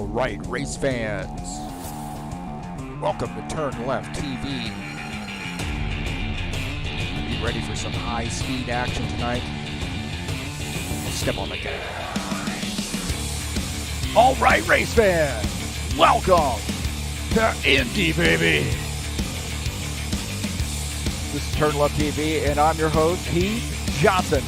All right, race fans, welcome to TurnLeftTV. Be ready for some high-speed action tonight. Step on the gas. All right, race fans, welcome to Indy, baby. This is TurnLeftTV, and I'm your host, Heath Johnson.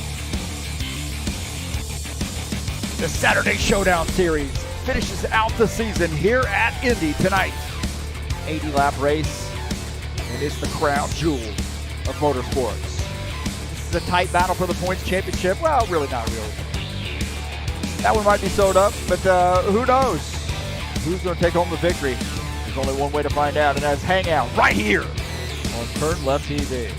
The Saturday Showdown Series finishes out the season here at Indy tonight. 80-lap race, and it's the crown jewel of motorsports. This is a tight battle for the points championship. Well, really not really. That one might be sewed up, but who knows? Who's going to take home the victory? There's only one way to find out, and that's hang out right here on TurnLeftTV.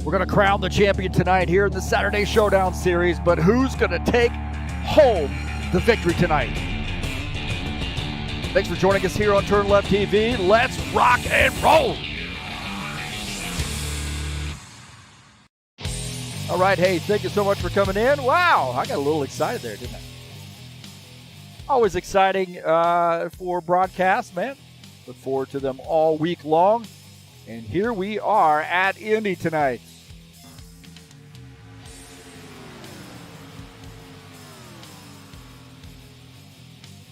We're going to crown the champion tonight here in the Saturday Showdown Series, but who's going to take home the victory tonight? Thanks for joining us here on TurnLeftTV. Let's rock and roll! All right, hey, thank you so much for coming in. Wow, I got a little excited there, didn't I? Always exciting for broadcasts, man. Look forward to them all week long. And here we are at Indy tonight.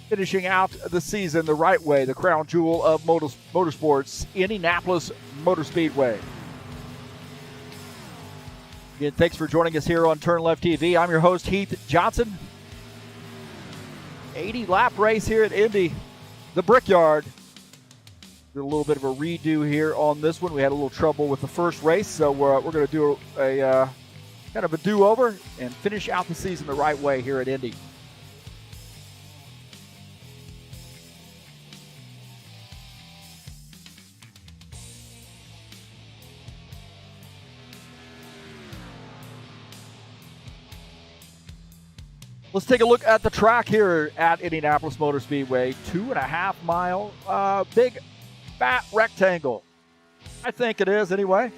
Finishing out the season the right way, the crown jewel of motorsports, Indianapolis Motor Speedway. Again, thanks for joining us here on TurnLeftTV. I'm your host, Heath Johnson. 80-lap race here at Indy, the Brickyard. Did a little bit of a redo here on this one. We had a little trouble with the first race, so we're going to do a kind of a do-over and finish out the season the right way here at Indy. Let's take a look at the track here at Indianapolis Motor Speedway. 2.5 mile, big fat rectangle. I think it is anyway.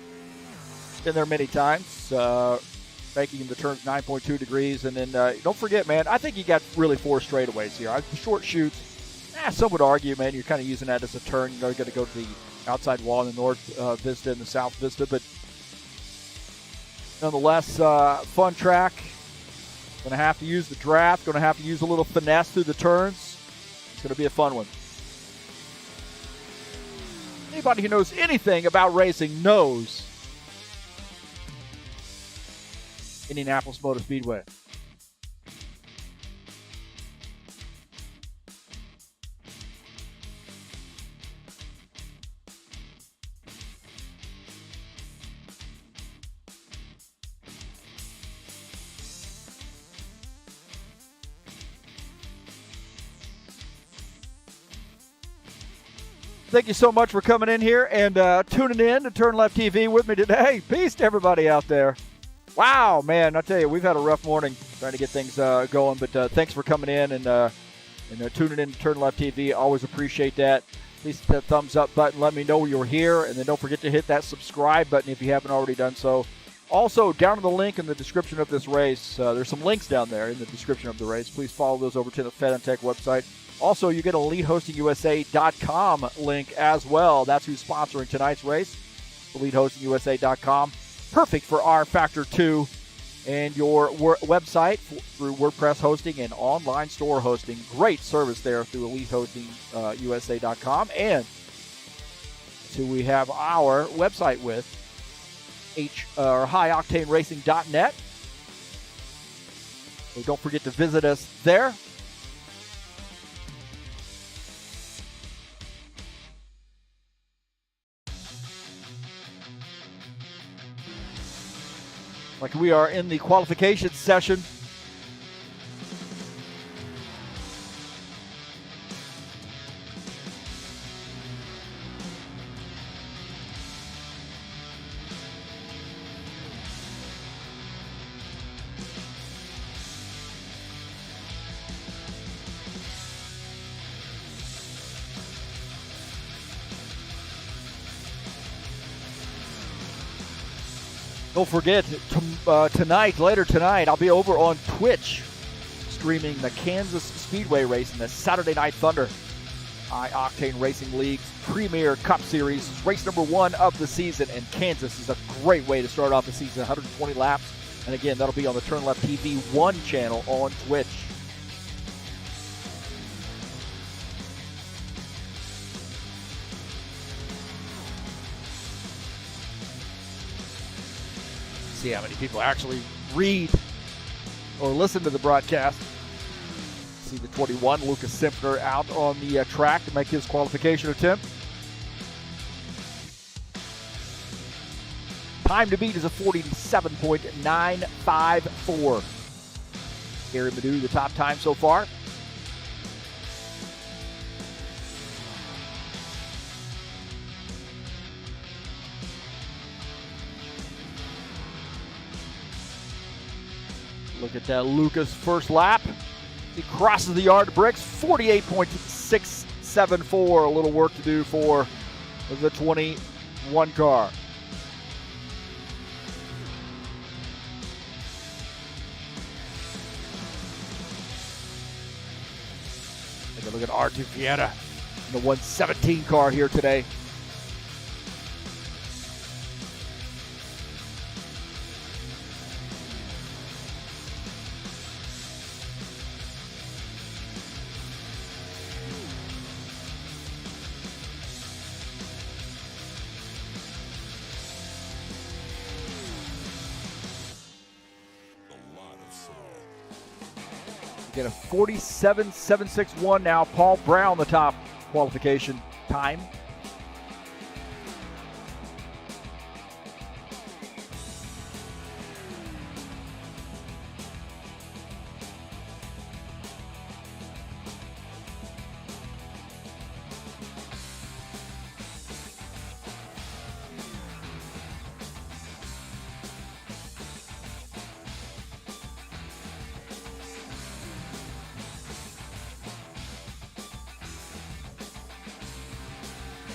Been there many times, making the turns 9.2 degrees. And then don't forget, man, I think you got really 4 straightaways here. The short chutes, some would argue, man, you're kind of using that as a turn. You're going to go to the outside wall in the north vista and the south vista. But nonetheless, fun track. Going to have to use the draft. Going to have to use a little finesse through the turns. It's going to be a fun one. Anybody who knows anything about racing knows Indianapolis Motor Speedway. Thank you so much for coming in here and tuning in to TurnLeftTV with me today. Peace to everybody out there. Wow, man, I tell you, we've had a rough morning trying to get things going, but thanks for coming in and tuning in to TurnLeftTV. Always appreciate that. Please hit that thumbs up button. Let me know you're here, and then don't forget to hit that subscribe button if you haven't already done so. Also, down in the link in the description of this race, there's some links down there in the description of the race. Please follow those over to the Fed and Tech website. Also, you get a LeadHostingUSA.com link as well. That's who's sponsoring tonight's race, LeadHostingUSA.com. Perfect for rFactor 2 and your website through WordPress hosting and online store hosting. Great service there through LeadHostingUSA.com. And so we have our website with HighOctaneRacing.net. So don't forget to visit us there. like we are in the qualification session. Don't forget, later tonight, I'll be over on Twitch streaming the Kansas Speedway race in the Saturday Night Thunder Octane Racing League's premier Cup Series. Race number 1 of the season, and Kansas is a great way to start off the season, 120 laps. And again, that'll be on the TurnLeftTV 1 channel on Twitch. See how many people actually read or listen to the broadcast. See the 21, Lucas Simpner, out on the track to make his qualification attempt. Time to beat is a 47.954. Gary Madu, the top time so far. Look at that Lucas first lap. He crosses the yard bricks, 48.674. A little work to do for the 21 car. Take a look at R2 Fietta in the 117 car here today. Get a 47.761 now. Paul Brown, the top qualification time.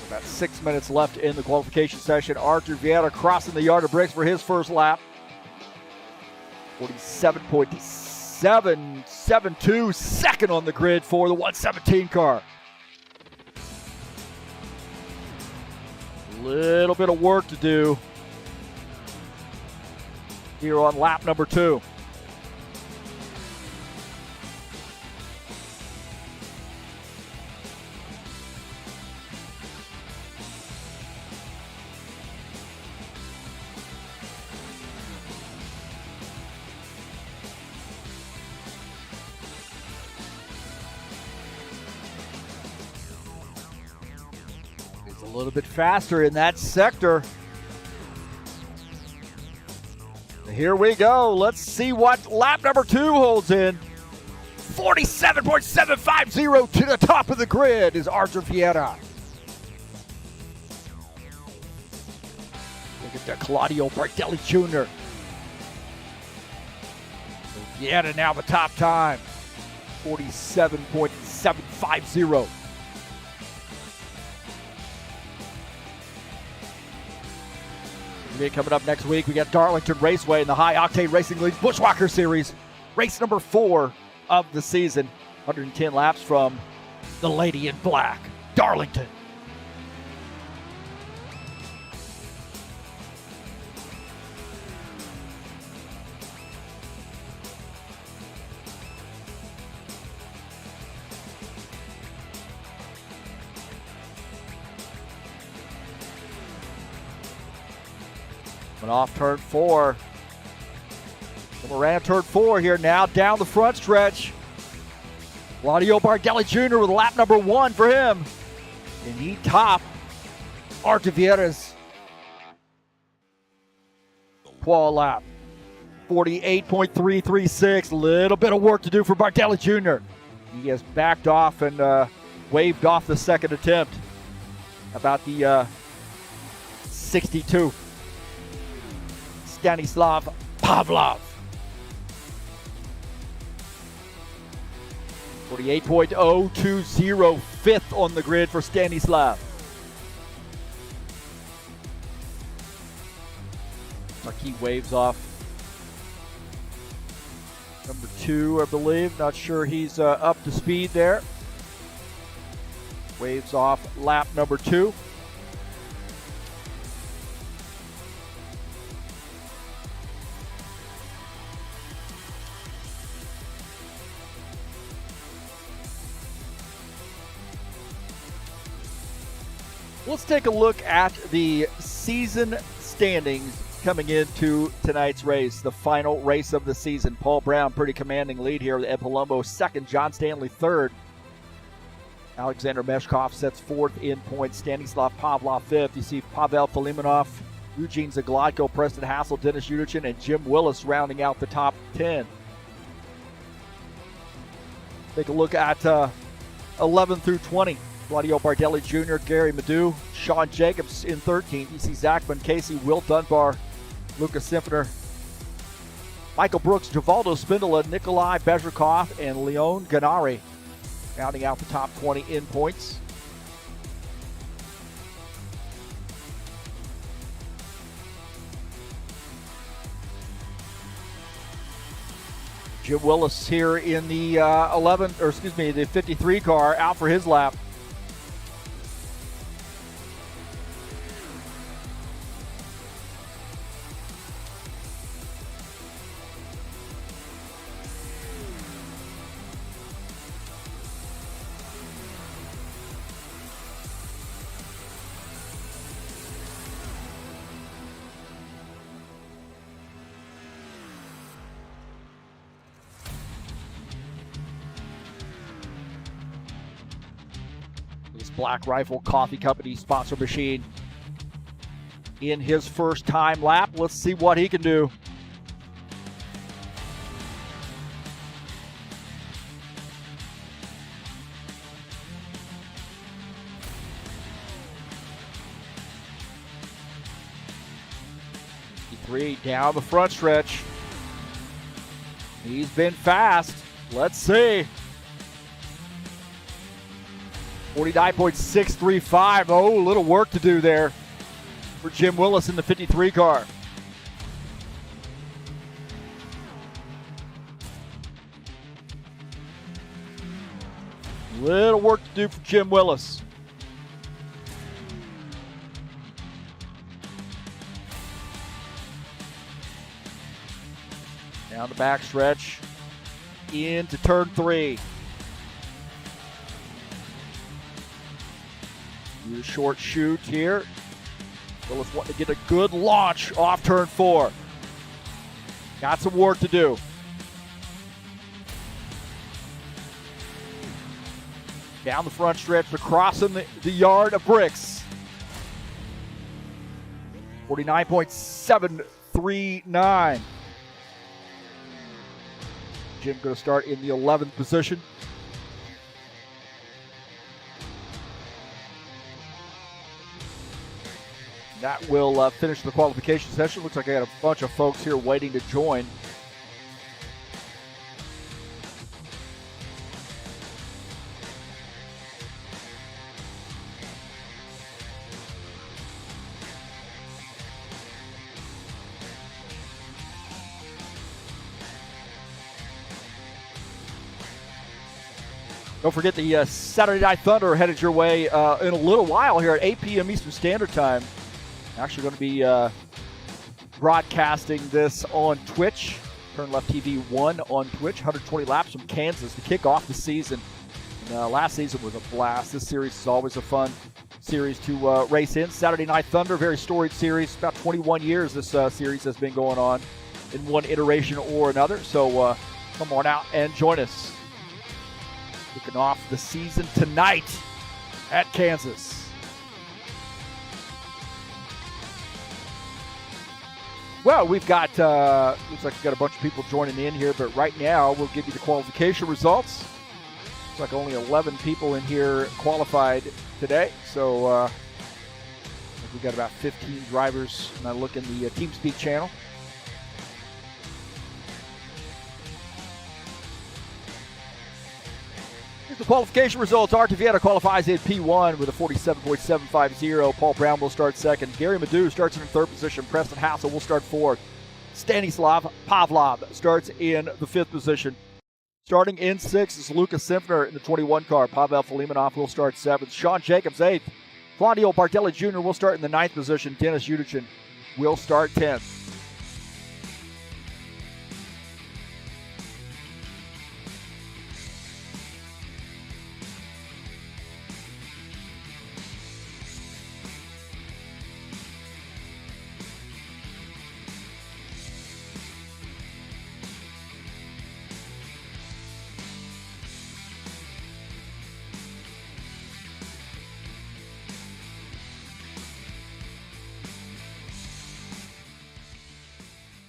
About 6 minutes left in the qualification session. Arthur Vieta crossing the yard of bricks for his first lap. 47.772, second on the grid for the 117 car. Little bit of work to do here on lap number 2. A little bit faster in that sector. Here we go. Let's see what lap number 2 holds in. 47.750 to the top of the grid is Arthur Vieta. Look at that Claudio Bardelli Jr. Vieta now the top time. 47.750. Coming up next week, we got Darlington Raceway in the High Octane Racing League Bushwhacker Series. Race number 4 of the season. 110 laps from the Lady in Black, Darlington. Off turn 4. Around turn 4 here now, down the front stretch. Claudio Bardelli Jr. with lap number 1 for him. And he topped Arthur Vieta's qual lap. 48.336. A little bit of work to do for Bardelli Jr. He has backed off and waved off the second attempt. About the 62. Stanislav Pavlov. 48.020, fifth on the grid for Stanislav. He waves off number 2, I believe. Not sure he's up to speed there. Waves off lap number 2. Let's take a look at the season standings coming into tonight's race, the final race of the season. Paul Brown, pretty commanding lead here. Ed Palumbo second, John Stanley third. Alexander Meshkov sets fourth in points. Stanislav Pavlov fifth. You see Pavel Filimonov, Eugene Zagladko, Preston Hassel, Dennis Yudichin, and Jim Willis rounding out the top 10. Take a look at 11 through 20. Claudio Bardelli Jr., Gary Madu, Sean Jacobs in 13th. You see Zachman Casey, Will Dunbar, Lucas Symphner, Michael Brooks, Givaldo Spindola, Nikolai Bezrikov, and Leon Ganari rounding out the top 20 in points. Jim Willis here in the the 53 car, out for his lap. Black Rifle Coffee Company sponsor machine in his first time lap. Let's see what he can do. Three down the front stretch. He's been fast. Let's see. 49.635. Oh, a little work to do there for Jim Willis in the 53 car. Little work to do for Jim Willis. Down the back stretch into turn 3. Do a short shoot here. Willis wanting to get a good launch off turn 4. Got some work to do. Down the front stretch, crossing the yard of bricks. 49.739. Jim going to start in the 11th position. That will finish the qualification session. Looks like I got a bunch of folks here waiting to join. Don't forget the Saturday Night Thunder headed your way in a little while here at 8 p.m. Eastern Standard Time. Actually going to be broadcasting this on Twitch. TurnLeftTV 1 on Twitch. 120 laps from Kansas to kick off the season. And, last season was a blast. This series is always a fun series to race in. Saturday Night Thunder, very storied series. About 21 years this series has been going on in one iteration or another. So come on out and join us. Kicking off the season tonight at Kansas. Well, we've got, looks like we've got a bunch of people joining in here, but right now we'll give you the qualification results. Looks like only 11 people in here qualified today, so we've got about 15 drivers. And I look in the TeamSpeak channel. Here's the qualification results. Art Vieta qualifies in P1 with a 47.750. Paul Brown will start second. Gary Madu starts in third position. Preston Hassel will start fourth. Stanislav Pavlov starts in the fifth position. Starting in sixth is Lucas Simpner in the 21 car. Pavel Filimonov will start seventh. Sean Jacobs eighth. Claudio Bardelli Jr. will start in the ninth position. Dennis Udichin will start 10th.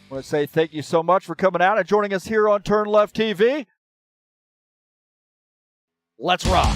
I want to say thank you so much for coming out and joining us here on TurnLeft TV. Let's rock.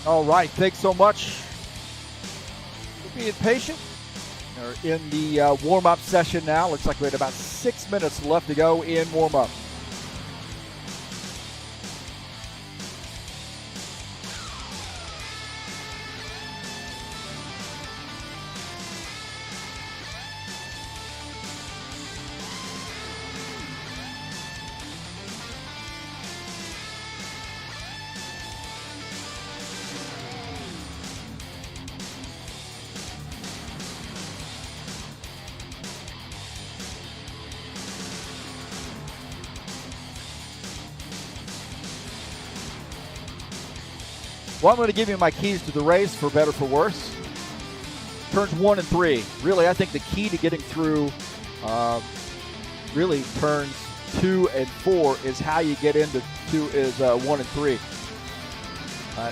All right, thanks so much for being patient. We're in the warm-up session now. Looks like we had about 6 minutes left to go in warm-up. Well, I'm going to give you my keys to the race, for better, for worse. turns 1 and 3. Really, I think the key to getting through really turns 2 and 4 is how you get into 1 and 3.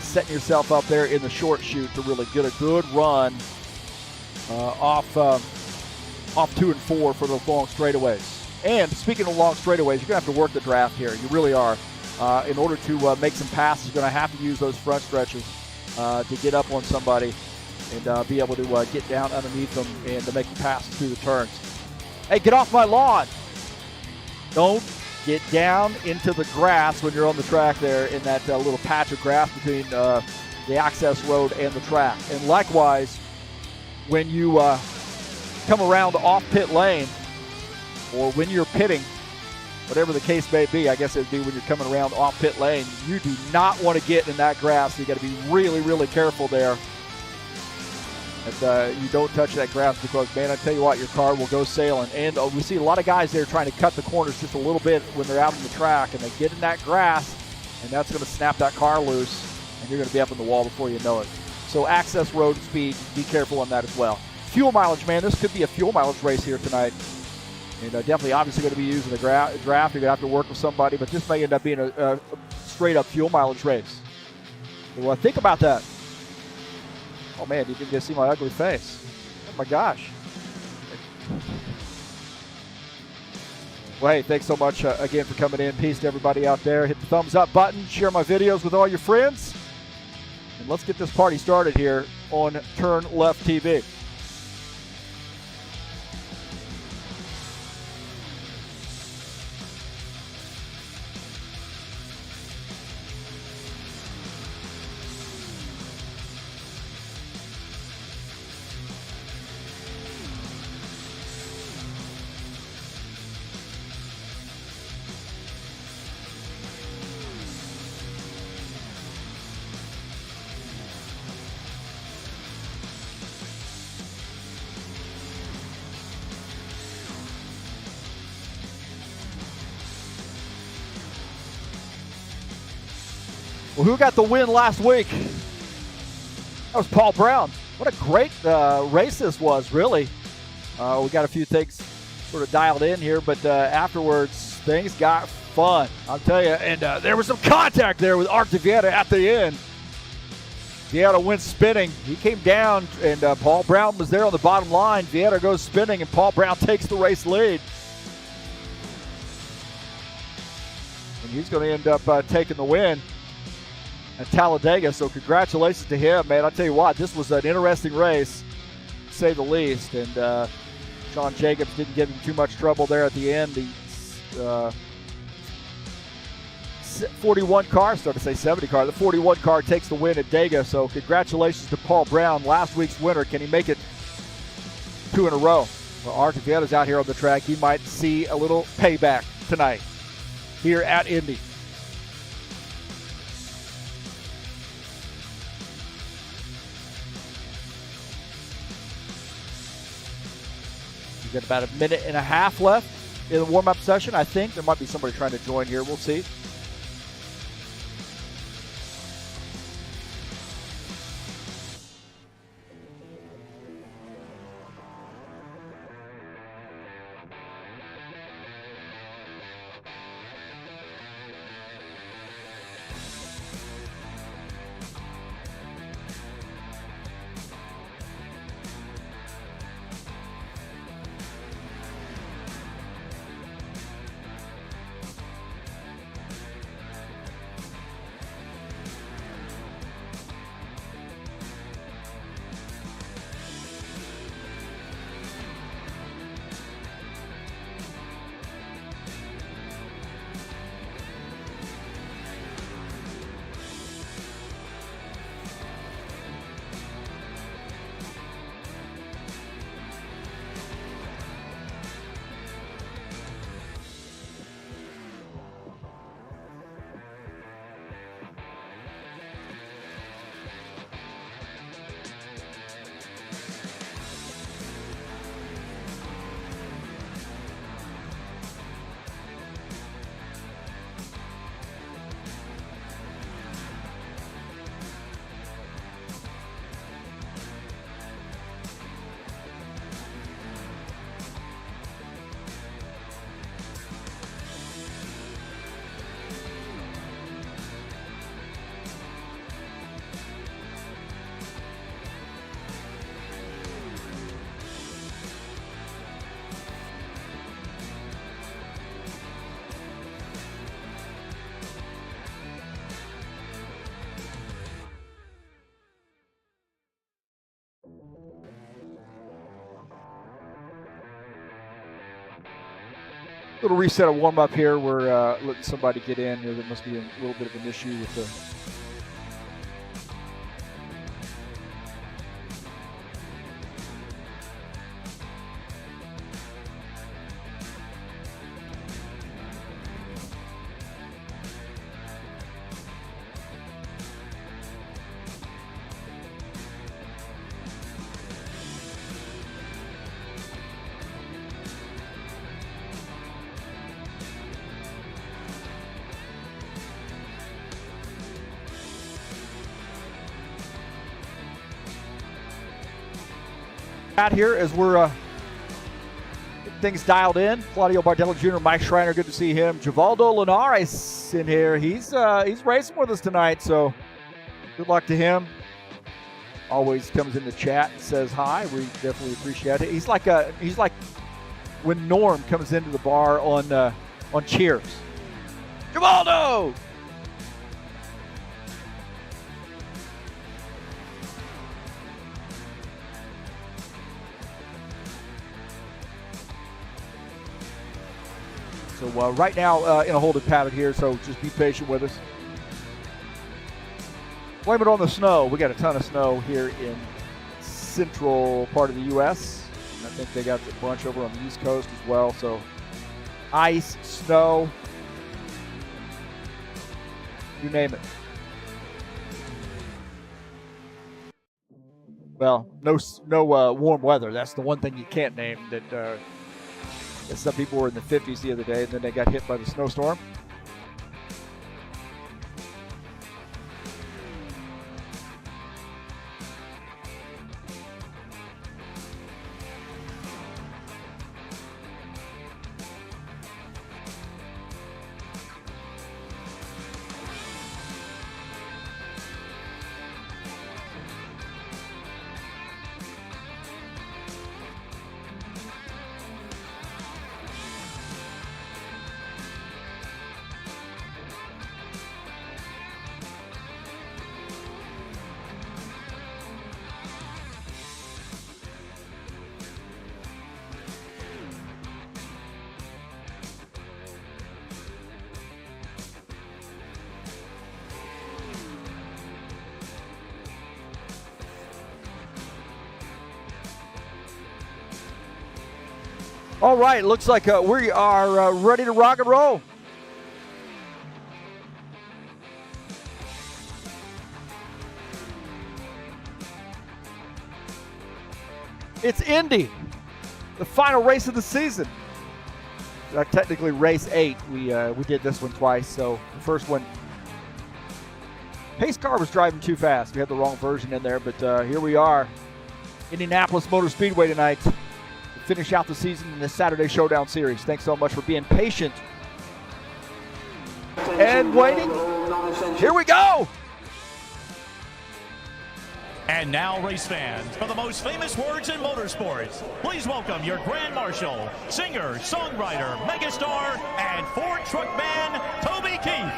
Setting yourself up there in the short chute to really get a good run off 2 and 4 for those long straightaways. And speaking of long straightaways, you're going to have to work the draft here. You really are. In order to make some passes, you're going to have to use those front stretches to get up on somebody and be able to get down underneath them and to make the passes through the turns. Hey, get off my lawn. Don't get down into the grass when you're on the track there in that little patch of grass between the access road and the track. And likewise, when you come around off pit lane or when you're pitting, whatever the case may be, I guess it would be when you're coming around off pit lane, you do not want to get in that grass. So you got to be really, really careful there that you don't touch that grass because, man, I tell you what, your car will go sailing. And we see a lot of guys there trying to cut the corners just a little bit when they're out on the track, and they get in that grass, and that's going to snap that car loose, and you're going to be up in the wall before you know it. So access road speed, be careful on that as well. Fuel mileage, man, this could be a fuel mileage race here tonight. And definitely, obviously, going to be using the draft. You're going to have to work with somebody, but this may end up being a straight-up fuel mileage race. So think about that. Oh, man, you didn't get to see my ugly face. Oh, my gosh. Well, hey, thanks so much again for coming in. Peace to everybody out there. Hit the thumbs up button. Share my videos with all your friends. And let's get this party started here on TurnLeftTV. Well, who got the win last week? That was Paul Brown. What a great race this was, really. We got a few things sort of dialed in here, but afterwards, things got fun. I'll tell you, and there was some contact there with Art Vieta at the end. Vieta went spinning. He came down, and Paul Brown was there on the bottom line. Vieta goes spinning, and Paul Brown takes the race lead. And he's going to end up taking the win at Talladega, so congratulations to him, man. I'll tell you what, this was an interesting race, to say the least, and Sean Jacobs didn't give him too much trouble there at the end. The 41 car, started to say 70 car, the 41 car takes the win at Dega, so congratulations to Paul Brown, last week's winner. Can he make it 2 in a row? Well, Art Vieta's out here on the track. He might see a little payback tonight here at Indy. We've got about a minute and a half left in the warm-up session, I think. There might be somebody trying to join here. We'll see. Little reset of warm up here. We're letting somebody get in. There must be a little bit of an issue with the. Out here as we're getting things dialed in. Claudio Bardelli Jr., Mike Schreiner, good to see him. Givaldo Linares in here. He's racing with us tonight, so good luck to him. Always comes in the chat and says hi. We definitely appreciate it. He's like when Norm comes into the bar on Cheers. Givaldo! So right now in a holding pattern here, so just be patient with us. Blame it on the snow. We got a ton of snow here in central part of the U.S. And I think they got a bunch over on the East Coast as well. So ice, snow, you name it. Well, no warm weather. That's the one thing you can't name that. Some people were in the 50s the other day, and then they got hit by the snowstorm. All right, looks like we are ready to rock and roll. It's Indy, the final race of the season. Technically race 8. We did this one twice, so the first one, pace car was driving too fast. We had the wrong version in there, but here we are. Indianapolis Motor Speedway tonight. Finish out the season in this Saturday Showdown series. Thanks so much for being patient and waiting. Here we go. And now, race fans, for the most famous words in motorsports, please welcome your Grand Marshal, singer, songwriter, megastar, and Ford truck man, Toby Keith.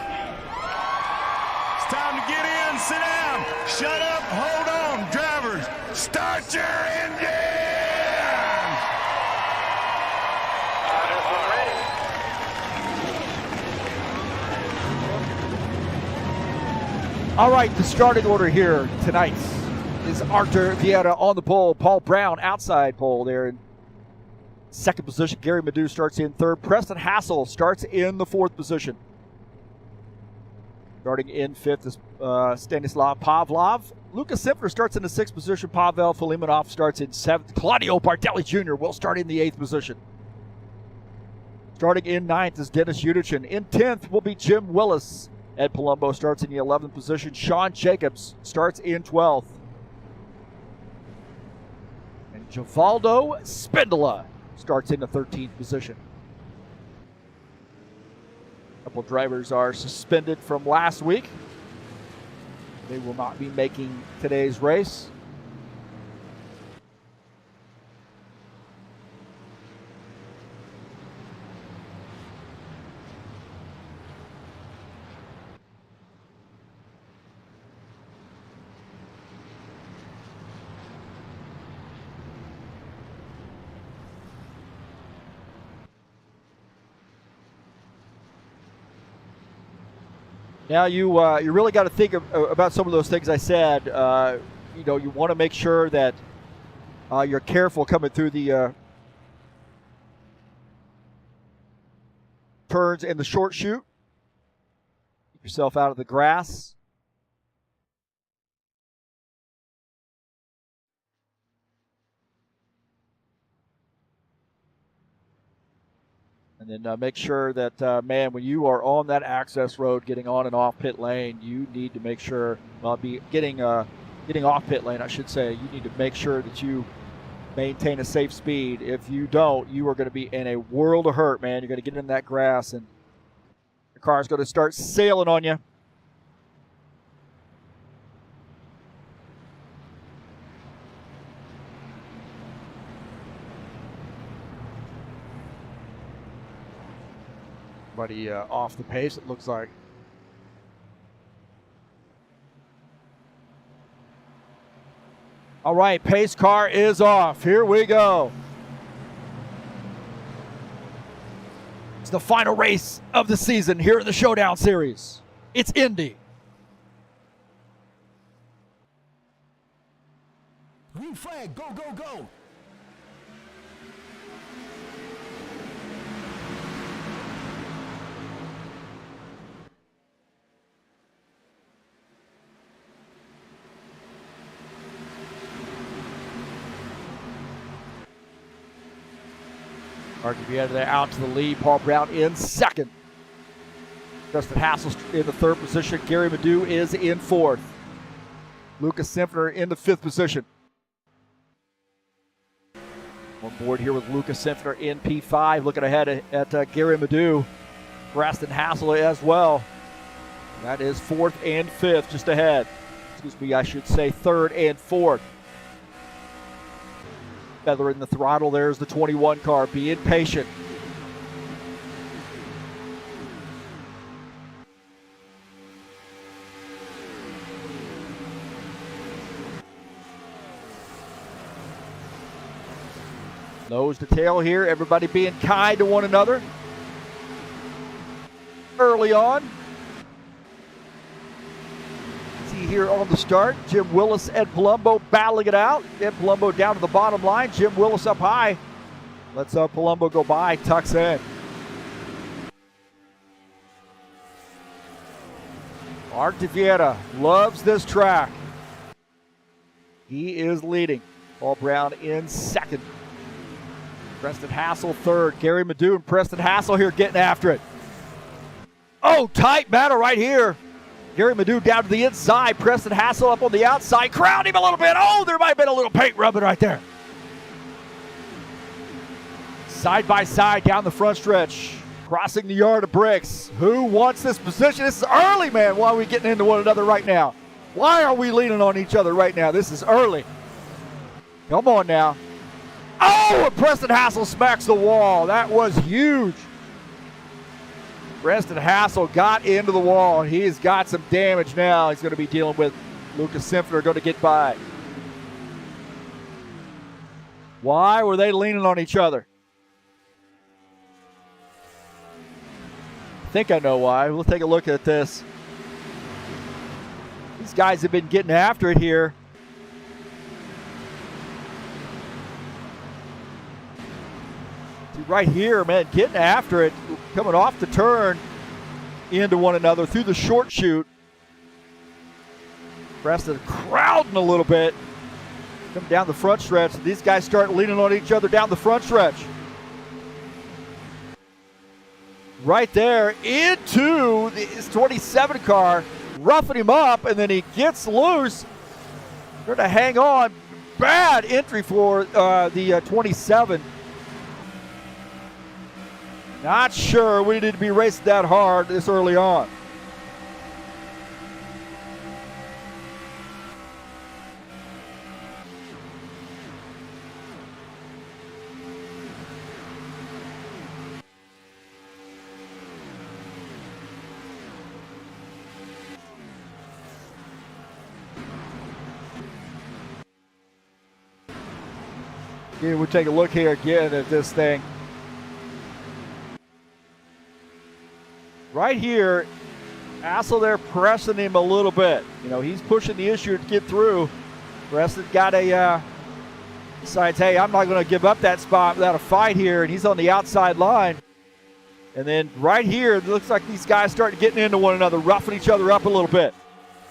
It's time to get in, sit down, shut up, hold on, drivers, start your engine. All right, the starting order here tonight is Arthur Vieira on the pole, Paul Brown outside pole there in second position. Gary Madu starts in third. Preston Hassel starts in the fourth position. Starting in fifth is Stanislav Pavlov. Lucas Simpler starts in the sixth position. Pavel Filimonov starts in seventh. Claudio Bardelli Jr. will start in the eighth position. Starting in ninth is Dennis Udichin. In 10th will be Jim Willis. Ed Palumbo starts in the 11th position. Sean Jacobs starts in 12th. And Givaldo Spindola starts in the 13th position. A couple drivers are suspended from last week. They will not be making today's race. Now you really got to think about some of those things I said. You know, you want to make sure that you're careful coming through the turns in the short chute. Keep yourself out of the grass. And then make sure that, man, when you are on that access road getting on and off pit lane, you need to make sure, well, getting off pit lane, I should say, you need to make sure that you maintain a safe speed. If you don't, you are going to be in a world of hurt, man. You're going to get in that grass, and the car is going to start sailing on you. Everybody off the pace, it looks like. All right, pace car is off. Here we go. It's the final race of the season here in the Showdown Series. It's Indy. Green flag, go, go, go. Archivieta out to the lead. Paul Brown in second. Justin Hassel's in the third position. Gary Madu is in fourth. Lucas Simpner in the fifth position. On board here with Lucas Simpner in P5. Looking ahead at Gary Madu. Preston Hassel as well. That is fourth and fifth just ahead. Excuse me, I should say third and fourth. Feather in the throttle. There's the 21 car. Being patient. Nose to tail here. Everybody being kind to one another. Early on. See here on the start, Jim Willis and Palumbo battling it out. Ed Palumbo down to the bottom line. Jim Willis up high. Lets Palumbo go by. Tucks in. Archivieta loves this track. He is leading. Paul Brown in second. Preston Hassel third. Gary Madu and Preston Hassel here getting after it. Oh, tight battle right here. Gary Madu down to the inside. Preston Hassel up on the outside. Crowd him a little bit. Oh, there might have been a little paint rubbing right there. Side by side down the front stretch. Crossing the yard of bricks. Who wants this position? This is early, man. Why are we getting into one another right now? Why are we leaning on each other right now? This is early. Come on now. Oh, and Preston Hassel smacks the wall. That was huge. Preston Hassel got into the wall. He's got some damage now. He's going to be dealing with Lucas Simpner, going to get by. Why were they leaning on each other? I think I know why. We'll take a look at this. These guys have been getting after it here. See, right here, man, getting after it, coming off the turn into one another through the short chute. Preston crowding a little bit. Come down the front stretch. These guys start leaning on each other down the front stretch. Right there into his 27 car, roughing him up, and then he gets loose. Trying to hang on. Bad entry for the 27. Not sure we need to be racing that hard this early on. Again, we'll take a look here again at this thing. Right here, Hassel there pressing him a little bit. You know, he's pushing the issue to get through. Preston got a, decides, hey, I'm not going to give up that spot without a fight here, and he's on the outside line. And then right here, it looks like these guys starting getting into one another, roughing each other up a little bit.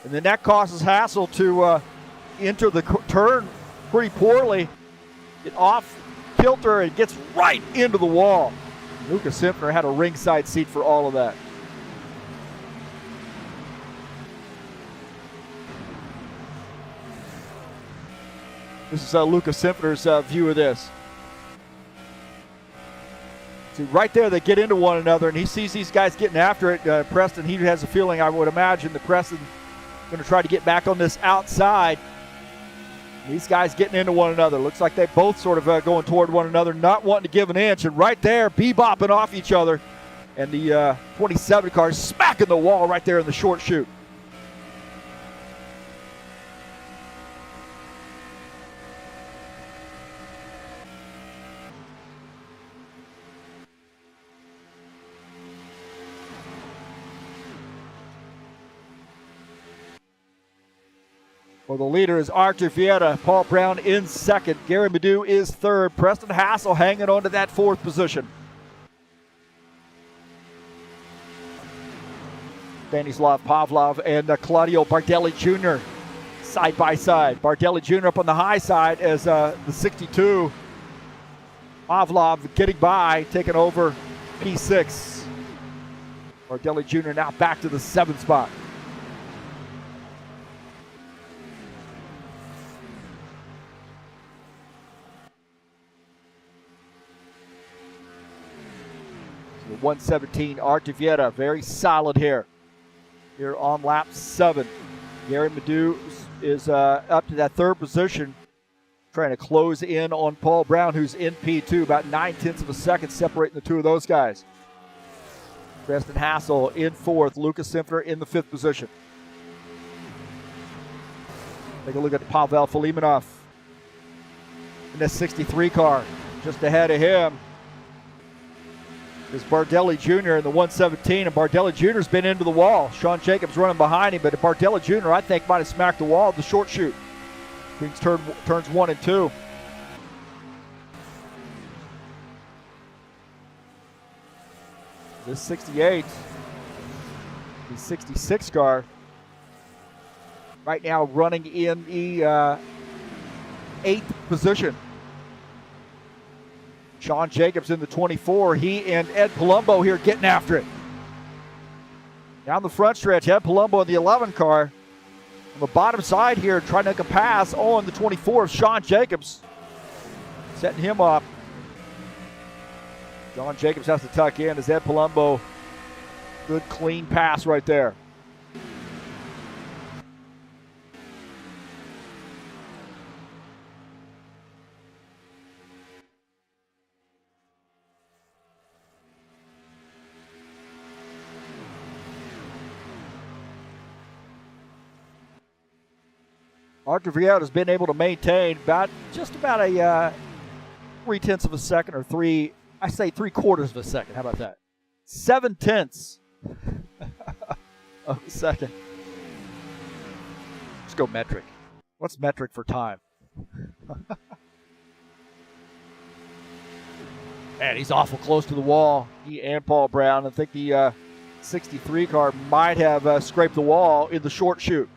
And then that causes Hassel to enter the turn pretty poorly, get off kilter, and gets right into the wall. Lucas Simpner had a ringside seat for all of that. This is Lucas Simpner's view of this. See, right there, they get into one another, and he sees these guys getting after it. Preston, he has a feeling, I would imagine, that Preston's going to try to get back on this outside. These guys getting into one another. Looks like they both sort of going toward one another, not wanting to give an inch. And right there, bebopping off each other. And the 27 car smacking the wall right there in the short chute. Well, the leader is Arthur Vieta. Paul Brown in second. Gary Madu is third. Preston Hassel hanging on to that fourth position. Stanislav Pavlov and Claudio Bardelli Jr. side by side. Bardelli Jr. up on the high side as the 62. Pavlov getting by, taking over P6. Bardelli Jr. now back to the 7th spot. The 117, Arthur Vieta, very solid here on lap 7. Gary Madu is up to that third position, trying to close in on Paul Brown, who's in P2, about 9/10 of a second separating the two of those guys. Preston Hassel in 4th, Lucas Simpner in the 5th position. Take a look at Pavel Filimonov in the 63 car, just ahead of him is Bardelli Jr. in the 117, and Bardelli Jr.'s been into the wall. Sean Jacobs running behind him, but Bardelli Jr., I think, might have smacked the wall of the short chute. Brings turns 1 and 2. This 68, the 66 car, right now running in the 8th position. Sean Jacobs in the 24. He and Ed Palumbo here getting after it. Down the front stretch, Ed Palumbo in the 11 car. On the bottom side here, trying to make a pass on the 24 of Sean Jacobs. Setting him up. Sean Jacobs has to tuck in as Ed Palumbo. Good clean pass right there. Arthur Vieta has been able to maintain just about a 3/10 of a second, or 3/4 of a second. How about that? 7/10 of a second. Let's go metric. What's metric for time? Man, he's awful close to the wall. He and Paul Brown. I think the 63 car might have scraped the wall in the short chute.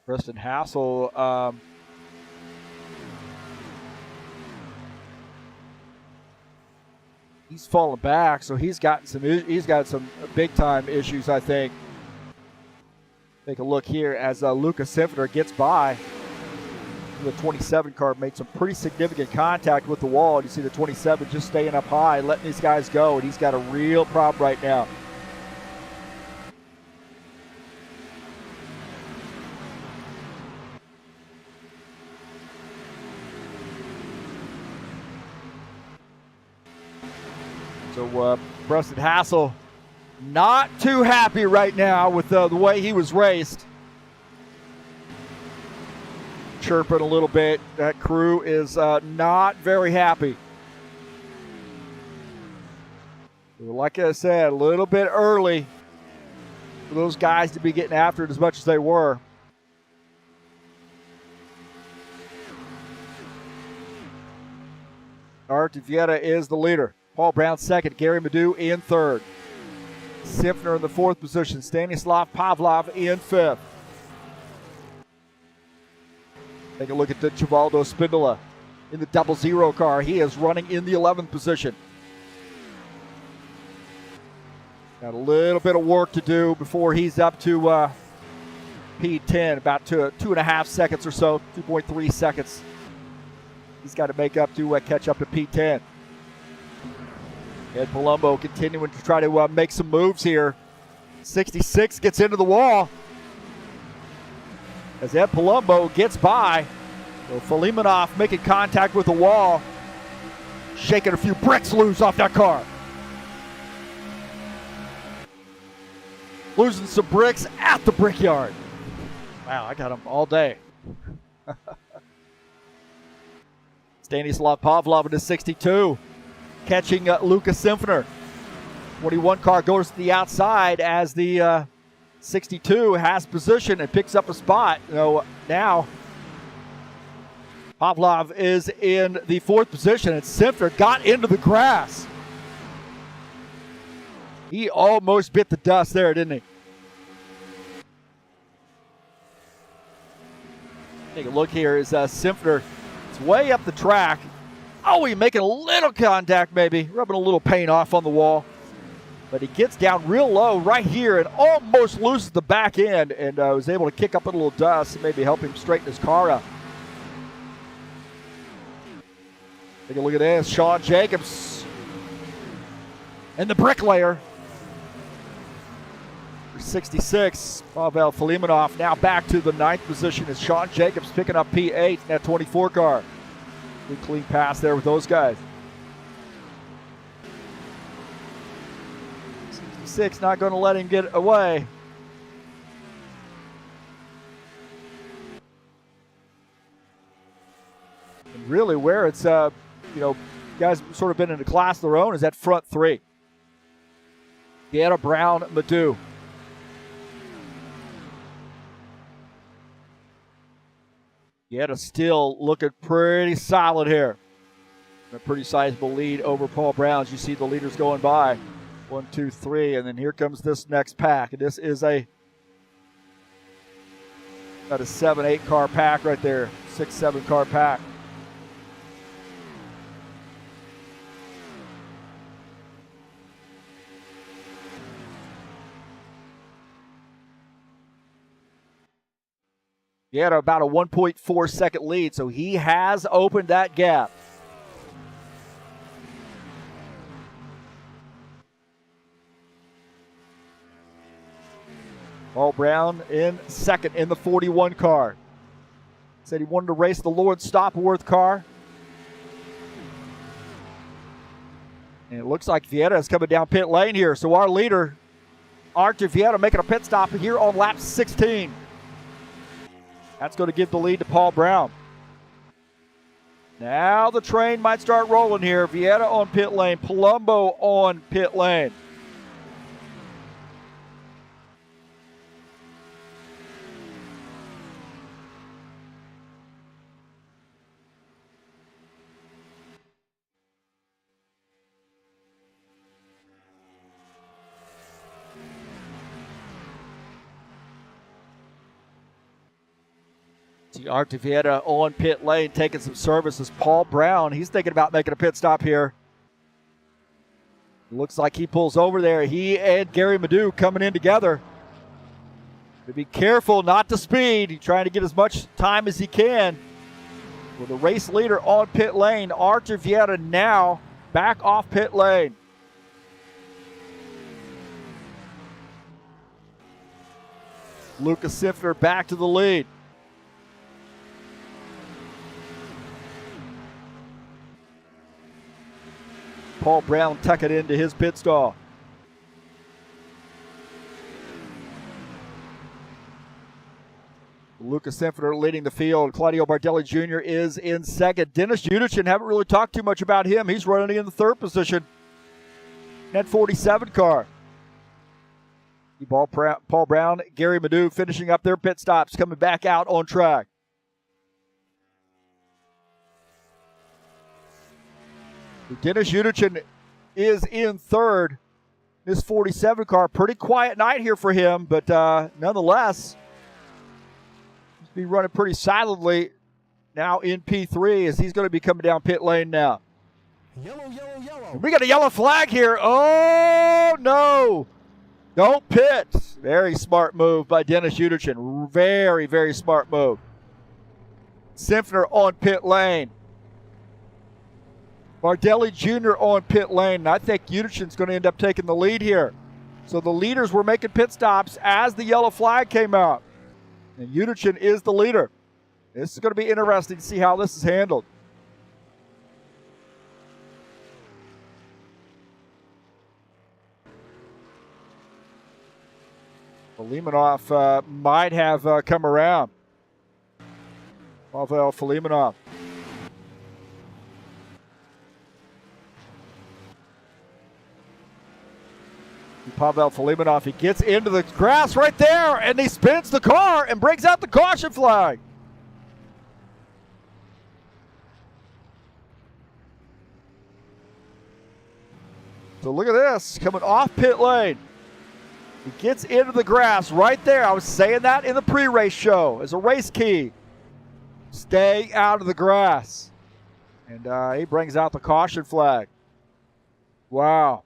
Preston Hassel, he's fallen back, so he's got some big time issues, I think. Take a look here as Lucas Simpner gets by. The 27 car made some pretty significant contact with the wall, and you see the 27 just staying up high, letting these guys go, and he's got a real problem right now. So Preston Hassel not too happy right now with the way he was raced. chirping a little bit. That crew is not very happy. Like I said, a little bit early for those guys to be getting after it as much as they were. Art Vieta is the leader. Paul Brown second. Gary Madu in third. Simpner in the fourth position. Stanislav Pavlov in fifth. Take a look at the Chivaldo Spindola in the 00 car. He is running in the 11th position. Got a little bit of work to do before he's up to P10, about 2.5 seconds or so, 2.3 seconds. He's got to make up to catch up to P10. Ed Palumbo continuing to try to make some moves here. 66 gets into the wall as Ed Palumbo gets by. So Filimonov making contact with the wall, shaking a few bricks loose off that car. Losing some bricks at the brickyard. Wow, I got them all day. Stanislav Pavlov in the 62. Catching Lukas Simpner. 21 car goes to the outside as the 62 has position and picks up a spot. Now Pavlov is in the fourth position, and Simpner got into the grass. He almost bit the dust there, didn't he? Take a look here as Simpner is way up the track. Oh, he's making a little contact maybe, rubbing a little paint off on the wall. But he gets down real low right here and almost loses the back end, and was able to kick up a little dust and maybe help him straighten his car up. Take a look at this. Sean Jacobs and the bricklayer. 66, Pavel Filimonov now back to the 9th position as Sean Jacobs picking up P8 in that 24 car. Good clean pass there with those guys. 66 not going to let him get away. And really where it's, guys sort of been in a class of their own is that front three. Vieta, Brown, Madu. Vieta still looking pretty solid here. A pretty sizable lead over Paul Brown as you see the leaders going by. 1, 2, 3, and then here comes this next pack. And this is about a 7, 8 car pack right there. 6, 7 car pack. He had about a 1.4 second lead, so he has opened that gap. Paul Brown in second in the 41 car. Said he wanted to race the Lawrence Stopworth car. And it looks like Vieta is coming down pit lane here. So our leader, Artur Vieta, making a pit stop here on lap 16. That's going to give the lead to Paul Brown. Now the train might start rolling here. Vieta on pit lane, Palumbo on pit lane. See Artur Vieta on pit lane taking some services. Paul Brown, he's thinking about making a pit stop here. Looks like he pulls over there. He and Gary Madu coming in together. To be careful not to speed. He's trying to get as much time as he can. With the race leader on pit lane, Artur Vieta now back off pit lane. Lukas Simpner back to the lead. Paul Brown tuck it into his pit stall. Lucas Sinfiner leading the field. Claudio Bardelli Jr. is in second. Dennis Udichin, haven't really talked too much about him. He's running in the third position. That 47 car. Paul Brown, Gary Madu finishing up their pit stops, coming back out on track. Dennis Udichin is in third. This 47 car, pretty quiet night here for him, but nonetheless, he's been running pretty silently now in P3 as he's going to be coming down pit lane now. Yellow, yellow, yellow. We got a yellow flag here. Oh, no. Don't pit. Very smart move by Dennis Udichin. Very, very smart move. Sinfiner on pit lane. Bardelli Jr. on pit lane. And I think Udichin's going to end up taking the lead here. So the leaders were making pit stops as the yellow flag came out. And Udichin is the leader. This is going to be interesting to see how this is handled. Filimonov might have come around. Pavel Filimonov. Pavel Filimonov, he gets into the grass right there, and he spins the car and brings out the caution flag. So look at this, coming off pit lane. He gets into the grass right there. I was saying that in the pre-race show as a race key. Stay out of the grass. And he brings out the caution flag. Wow.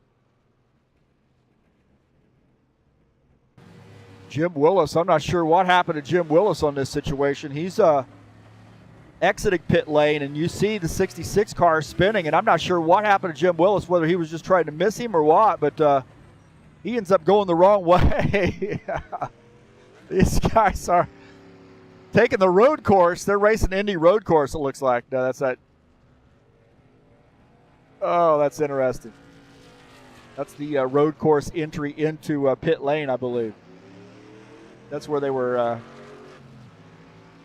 Jim Willis, I'm not sure what happened to Jim Willis on this situation. He's exiting pit lane, and you see the 66 car spinning, and I'm not sure what happened to Jim Willis, whether he was just trying to miss him or what, but he ends up going the wrong way. These guys are taking the road course. They're racing Indy road course, it looks like. No, that's that. Oh, that's interesting. That's the road course entry into pit lane, I believe. That's where they were,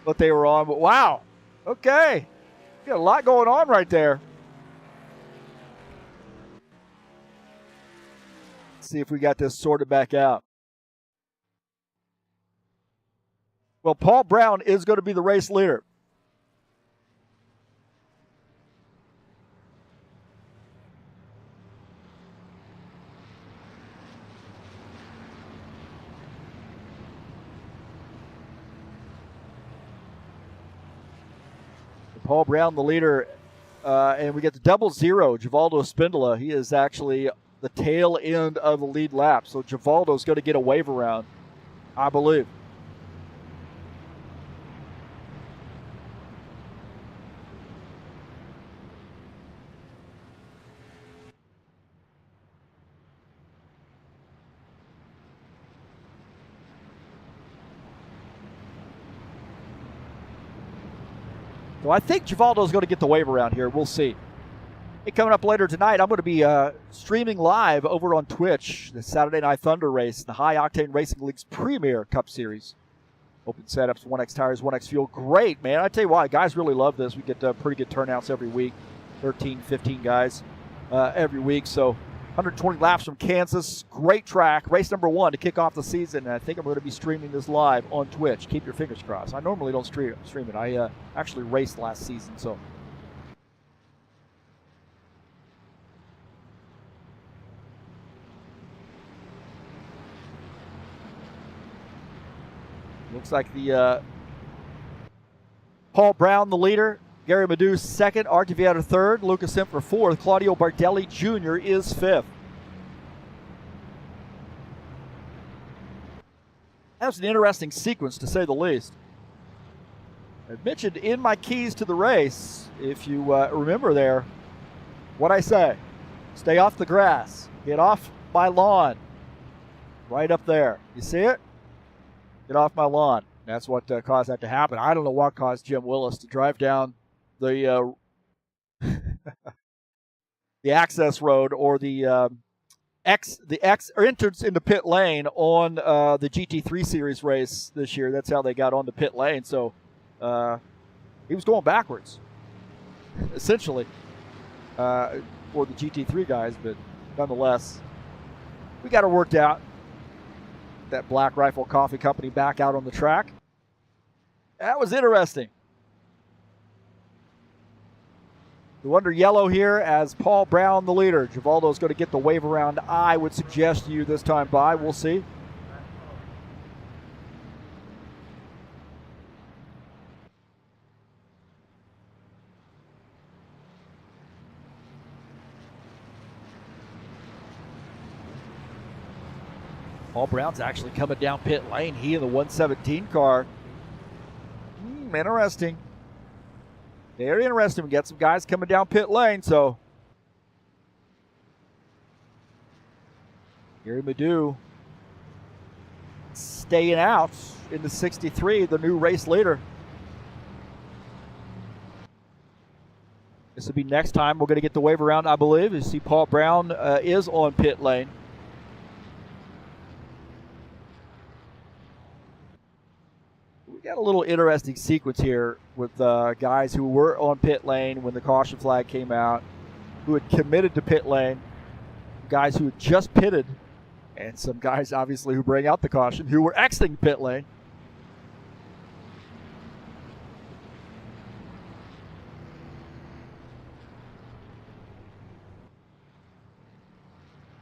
what they were on. But wow, okay. Got a lot going on right there. Let's see if we got this sorted back out. Well, Paul Brown is going to be the race leader. Paul Brown, the leader, and we get the 0-0, Givaldo Spindola. He is actually the tail end of the lead lap, so Givaldo's going to get a wave around, I believe. So I think Givaldo's going to get the wave around here. We'll see. Hey, coming up later tonight, I'm going to be streaming live over on Twitch the Saturday Night Thunder race, the High Octane Racing League's premier Cup Series. Open setups, 1X tires, 1X fuel. Great, man. I tell you what, guys really love this. We get pretty good turnouts every week, 13, 15 guys every week. So 120 laps from Kansas. Great track. Race number 1 to kick off the season. And I think I'm going to be streaming this live on Twitch. Keep your fingers crossed. I normally don't stream it. I actually raced last season, so. Looks like the Paul Brown, the leader. Gary Madu second, Art Vieta third, Lucas Sinfiner fourth, Claudio Bardelli Jr. is fifth. That was an interesting sequence, to say the least. I mentioned in my keys to the race, if you remember there, what I say. Stay off the grass. Get off my lawn. Right up there. You see it? Get off my lawn. That's what caused that to happen. I don't know what caused Jim Willis to drive down the the access road or the entrance into pit lane on the GT3 Series race this year. That's how they got onto pit lane. So he was going backwards, essentially, for the GT3 guys. But nonetheless, we got it worked out. That Black Rifle Coffee Company back out on the track. That was interesting. The under yellow here as Paul Brown, the leader. Givaldo's going to get the wave around. I would suggest you this time by. We'll see. Paul Brown's actually coming down pit lane. He in the 117 car. Interesting. Very interesting. We got some guys coming down pit lane, so Gary Madu staying out in the 63, the new race leader. This will be next time. We're going to get the wave around, I believe. You see Paul Brown is on pit lane. We got a little interesting sequence here with guys who were on pit lane when the caution flag came out, who had committed to pit lane, guys who had just pitted, and some guys obviously who bring out the caution who were exiting pit lane.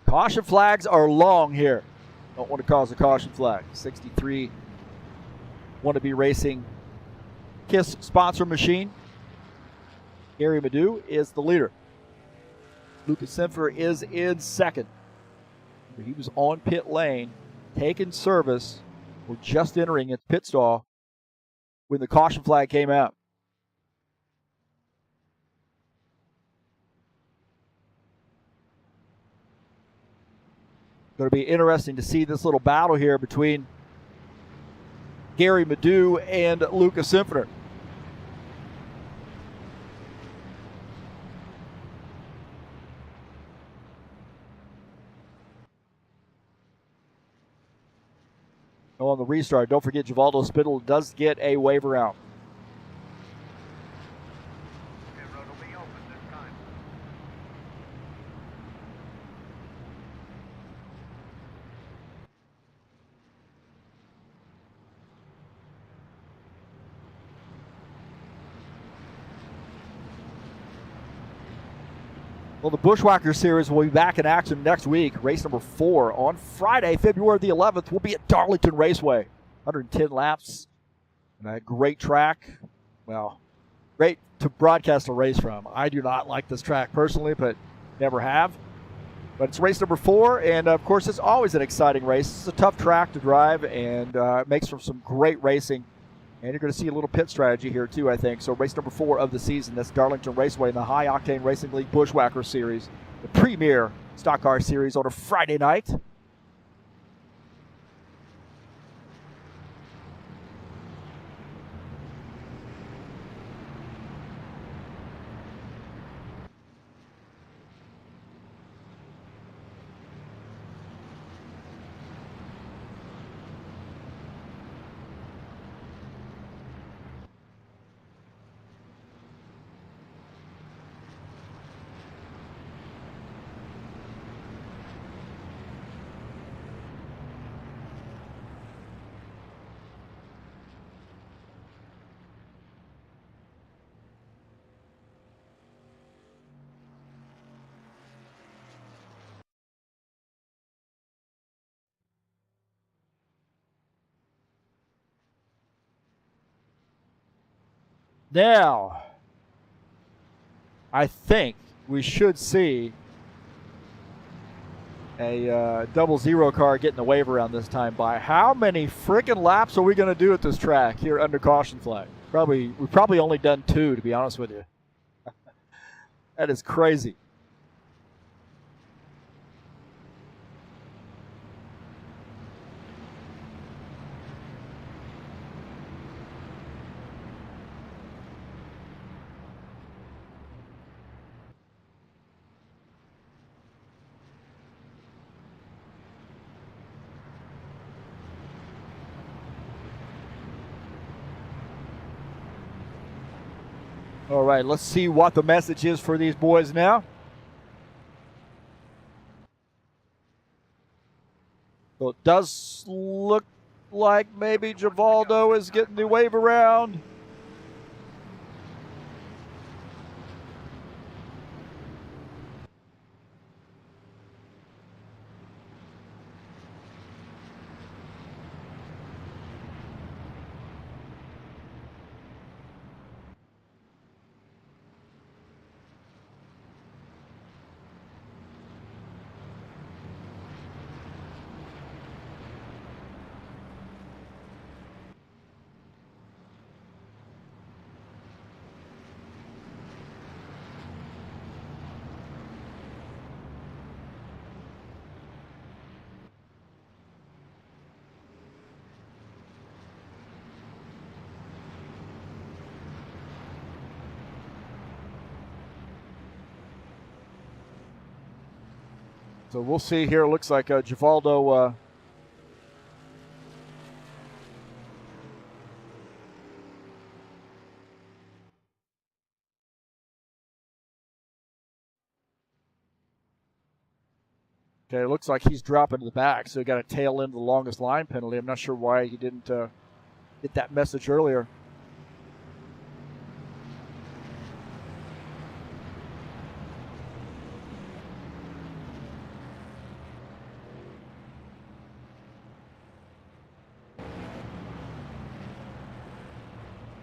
Caution flags are long here. Don't want to cause a caution flag. 63 want to be racing KISS sponsor machine. Gary Madu is the leader. Lucas Simpfer is in second. He was on pit lane, taking service. We're just entering its pit stall when the caution flag came out. Going to be interesting to see this little battle here between Gary Madu and Lucas Simpfer. On the restart, don't forget Givaldo Spittle does get a waiver out. Well, the Bushwhacker Series will be back in action next week. Race number 4 on Friday, February the 11th, will be at Darlington Raceway. 110 laps. And a great track. Well, great to broadcast a race from. I do not like this track personally, but never have. But it's race number 4, and of course, it's always an exciting race. It's a tough track to drive, and it makes for some great racing. And you're going to see a little pit strategy here, too, I think. So race number 4 of the season, that's Darlington Raceway in the High Octane Racing League Bushwhacker Series, the premier stock car series on a Friday night. Now, I think we should see a 00 car getting the wave around this time by. How many freaking laps are we going to do at this track here under caution flag? We've probably only done 2, to be honest with you. That is crazy. All right, let's see what the message is for these boys now. So it does look like maybe Givaldo is getting the wave around. So we'll see here. It looks like Givaldo okay, it looks like he's dropping to the back, so he got a tail into the longest line penalty. I'm not sure why he didn't get that message earlier.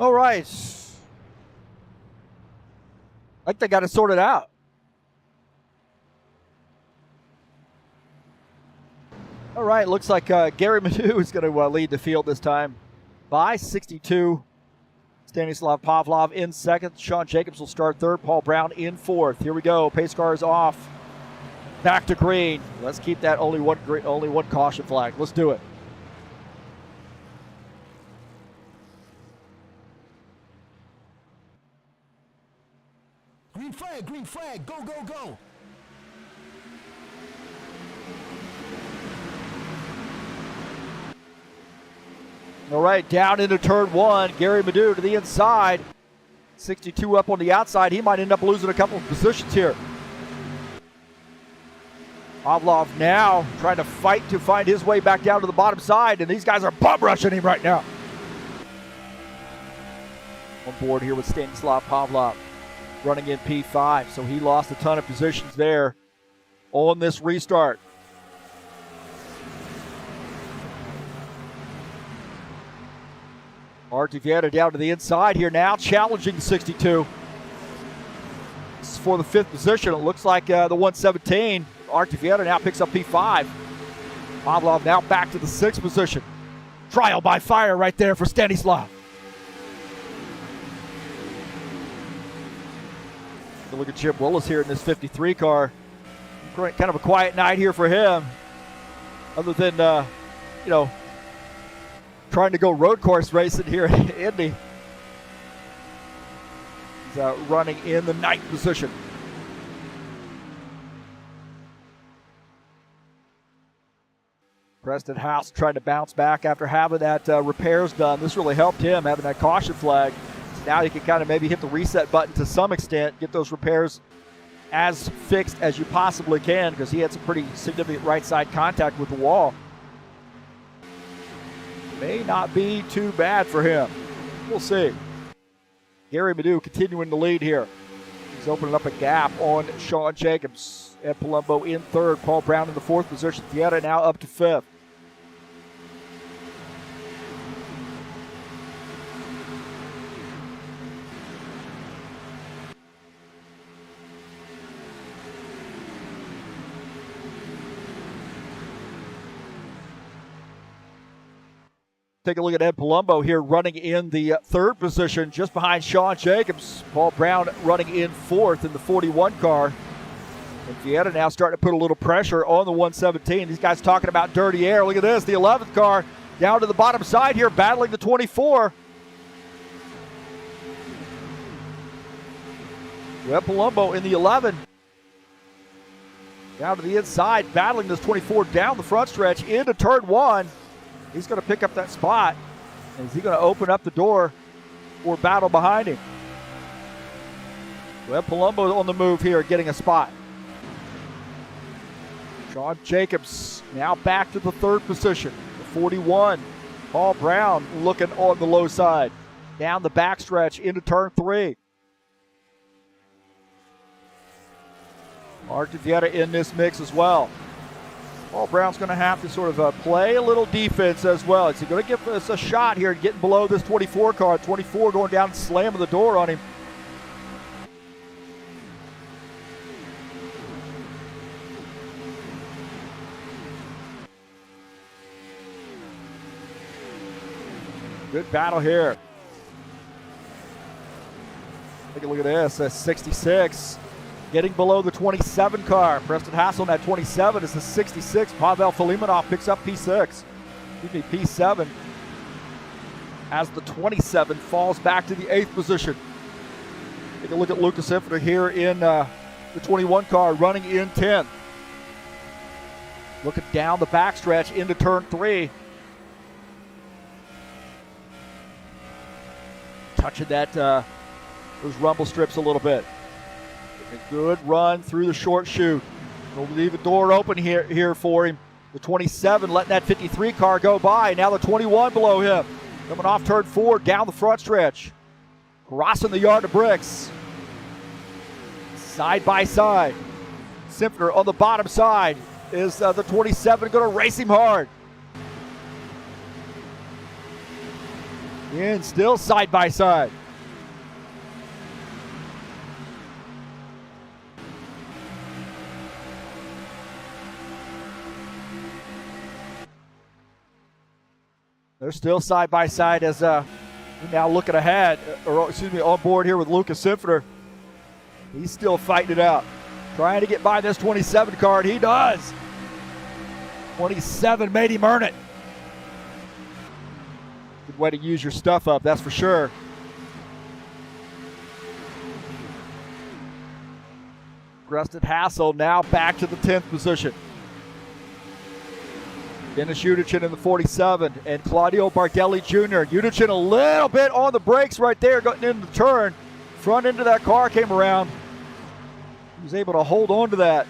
All right. I think they got it sorted out. All right, looks like Gary Madu is going to lead the field this time by 62. Stanislav Pavlov in second. Sean Jacobs will start third. Paul Brown in fourth. Here we go. Pace car is off. Back to green. Let's keep that only one caution flag. Let's do it. Green flag, go, go, go. All right, down into turn one. Gary Madu to the inside. 62 up on the outside. He might end up losing a couple of positions here. Pavlov now trying to fight to find his way back down to the bottom side, and these guys are bum rushing him right now. On board here with Stanislav Pavlov, running in P5, so he lost a ton of positions there on this restart. Artie Vieta down to the inside here now, challenging the 62. This is for the fifth position. It looks like the 117. Artie Vieta now picks up P5. Pavlov now back to the sixth position. Trial by fire right there for Stanislav. Look at Chip Willis here in this 53 car. Kind of a quiet night here for him. Other than, trying to go road course racing here in Indy. He's running in the ninth position. Preston House trying to bounce back after having that repairs done. This really helped him, having that caution flag. Now you can kind of maybe hit the reset button to some extent, get those repairs as fixed as you possibly can, because he had some pretty significant right side contact with the wall. May not be too bad for him. We'll see. Gary Madu continuing to lead here. He's opening up a gap on Sean Jacobs. Ed Palumbo in third. Paul Brown in the fourth position. Vieta now up to fifth. Take a look at Ed Palumbo here running in the third position just behind Sean Jacobs. Paul Brown running in fourth in the 41 car. And Vieta now starting to put a little pressure on the 117. These guys talking about dirty air. Look at this, the 11th car down to the bottom side here battling the 24. Ed Palumbo in the 11. Down to the inside, battling this 24 down the front stretch into turn one. He's going to pick up that spot. And is he going to open up the door for battle behind him? Well, Palumbo on the move here, getting a spot. Sean Jacobs now back to the third position. The 41, Paul Brown looking on the low side. Down the backstretch into turn 3. Artivieta in this mix as well. Paul Brown's going to have to sort of play a little defense as well. Is he going to give us a shot here getting below this 24 car? 24 going down and slamming the door on him. Good battle here. Take a look at this. That's 66. Getting below the 27 car. Preston Hassel at 27 is the 66. Pavel Filimonov picks up P6. Excuse me, P7. As the 27 falls back to the 8th position. Take a look at Lucas Infantry here in the 21 car running in 10th. Looking down the backstretch into turn 3. Touching that those rumble strips a little bit. A good run through the short chute. We'll leave the door open here for him. The 27 letting that 53 car go by. Now the 21 below him. Coming off turn 4 down the front stretch. Crossing the yard of bricks. Side by side. Simpner on the bottom side. Is the 27 going to race him hard? And still side by side. They're still side by side as we're now looking ahead, or excuse me, on board here with Lucas Simpner. He's still fighting it out. Trying to get by this 27 car, and he does. 27 made him earn it. Good way to use your stuff up, that's for sure. Preston Hassel now back to the 10th position. Dennis Udichin in the 47 and Claudio Bardelli Jr. Udichin a little bit on the brakes right there, getting into the turn. Front end of that car came around. He was able to hold on to that.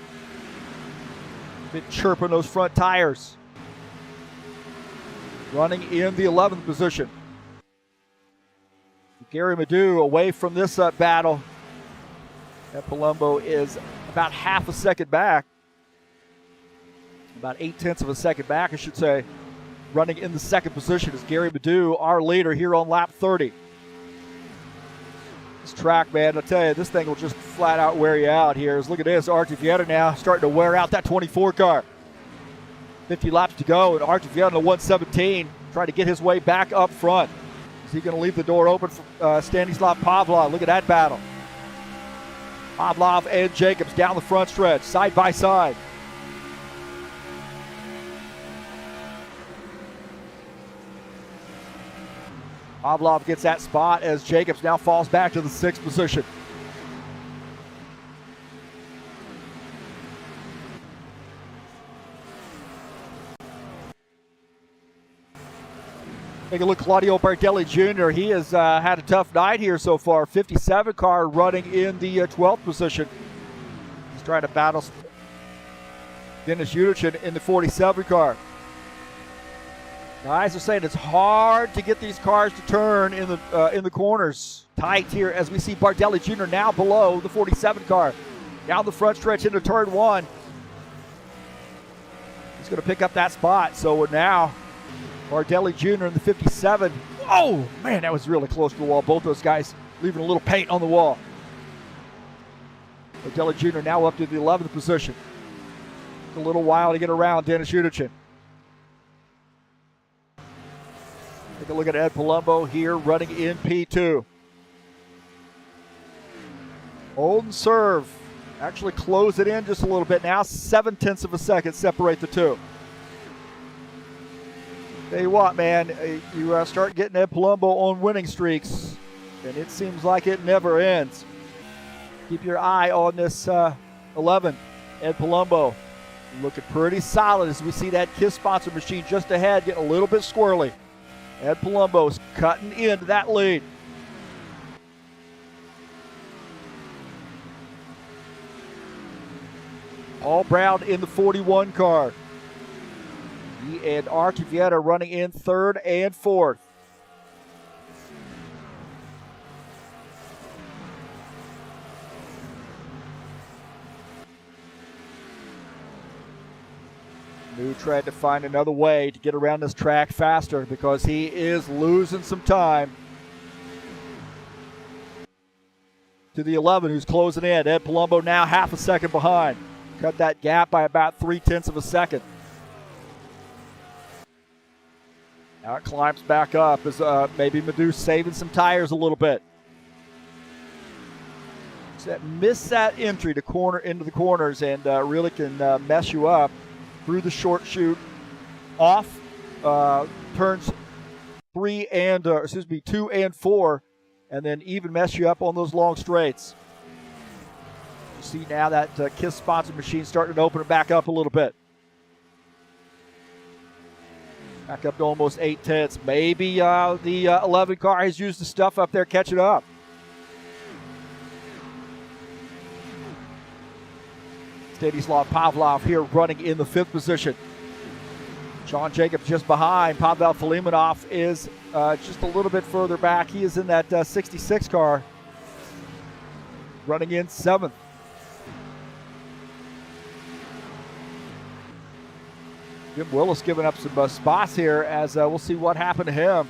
Bit chirping those front tires. Running in the 11th position. Gary Madu away from this battle. And Palumbo is about half a second back. About 0.8 of a second back, I should say. Running in the second position is Gary Madu, our leader here on lap 30. This track, man, I'll tell you, this thing will just flat out wear you out here. Look at this, Artivieta now starting to wear out that 24 car. 50 laps to go, and Artivieta in the 117 trying to get his way back up front. Is he going to leave the door open for Stanislav Pavlov? Look at that battle. Pavlov and Jacobs down the front stretch, side by side. Pavlov gets that spot as Jacobs now falls back to the 6th position. Take a look, Claudio Bardelli Jr. He has had a tough night here so far. 57 car running in the 12th position. He's trying to battle Dennis Udichin in the 47 car. Guys are saying it's hard to get these cars to turn in the corners. Tight here as we see Bardelli Jr. now below the 47 car. Down the front stretch into turn 1. He's going to pick up that spot. So now Bardelli Jr. in the 57. Oh, man, that was really close to the wall. Both those guys leaving a little paint on the wall. Bardelli Jr. now up to the 11th position. It's a little while to get around Dennis Udichin. Take a look at Ed Palumbo here running in P2. Hold and serve. Actually close it in just a little bit now. 0.7 of a second separate the two. Tell you what, man, you start getting Ed Palumbo on winning streaks, and it seems like it never ends. Keep your eye on this 11, Ed Palumbo. Looking pretty solid as we see that KISS sponsor machine just ahead getting a little bit squirrely. Ed Palumbo's cutting into that lead. Paul Brown in the 41 car. He and Archivieta running in third and fourth. New tried to find another way to get around this track faster because he is losing some time to the 11 who's closing in. Ed Palumbo now half a second behind. Cut that gap by about 0.3 of a second. Now it climbs back up as maybe Madu saving some tires a little bit. So miss that entry to corner into the corners and really can mess you up through the short chute, off turns 2 and 4, and then even mess you up on those long straights. You see now that KISS sponsored machine starting to open it back up a little bit. Back up to almost 0.8. Maybe the 11 car has used the stuff up there catching up. Stanislav Pavlov here running in the 5th position. Sean Jacobs just behind. Pavel Filimonov is just a little bit further back. He is in that 66 car, running in 7th. Jim Willis giving up some spots here as we'll see what happened to him.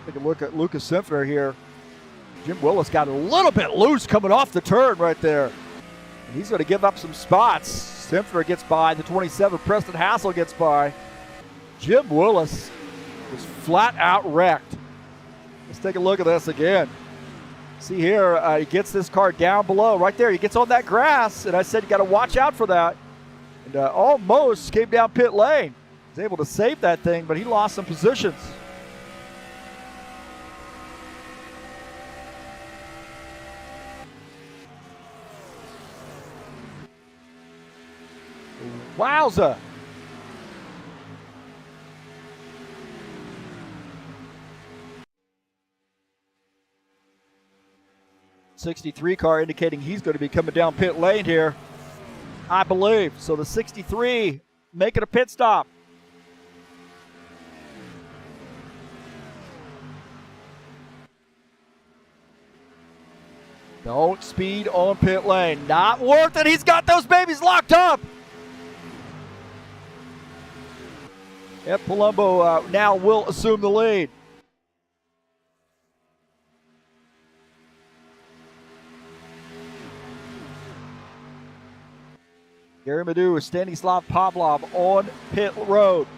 Take a look at Lucas Simpner here. Jim Willis got a little bit loose coming off the turn right there. And he's going to give up some spots. Simpner gets by. The 27, Preston Hassel gets by. Jim Willis was flat out wrecked. Let's take a look at this again. See here, he gets this car down below right there. He gets on that grass, and I said you got to watch out for that. And almost came down pit lane. Was able to save that thing, but he lost some positions. Wowza. '63 car indicating he's going to be coming down pit lane here, I believe. So the 63 making a pit stop. Don't speed on pit lane. Not worth it. He's got those babies locked up. Ed Palumbo now will assume the lead. Gary Madu with Stanislav Pavlov on pit road.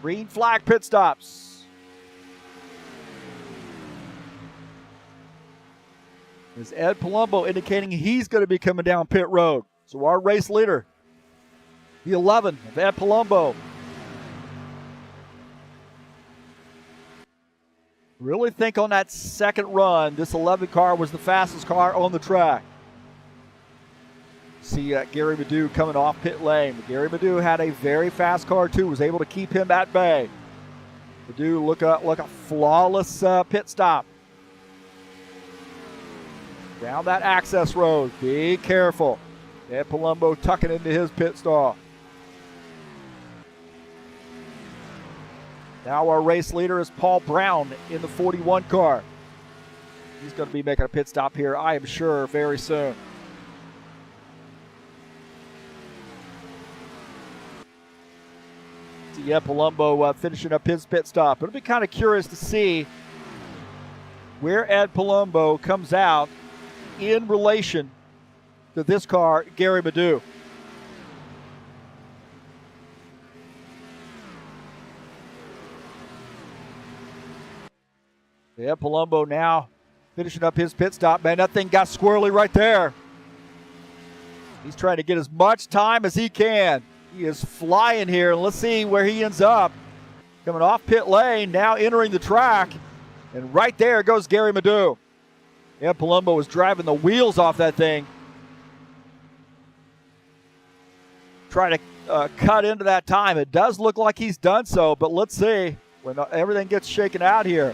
Green flag pit stops. Is Ed Palumbo indicating he's going to be coming down pit road. So our race leader, the 11 of Ed Palumbo. Really think on that second run, this 11 car was the fastest car on the track. See Gary Madu coming off pit lane. Gary Madu had a very fast car too, was able to keep him at bay. Madu look a flawless pit stop. Down that access road, be careful. Ed Palumbo tucking into his pit stall. Now our race leader is Paul Brown in the 41 car. He's going to be making a pit stop here, I am sure, very soon. See Ed Palumbo finishing up his pit stop. It'll be kind of curious to see where Ed Palumbo comes out in relation to this car, Gary Madu. Yeah, Palumbo now finishing up his pit stop. Man, that thing got squirrely right there. He's trying to get as much time as he can. He is flying here, and let's see where he ends up. Coming off pit lane, now entering the track, and right there goes Gary Madu. Yeah, Palumbo was driving the wheels off that thing. try to cut into that time. It does look like he's done so, but let's see when everything gets shaken out here.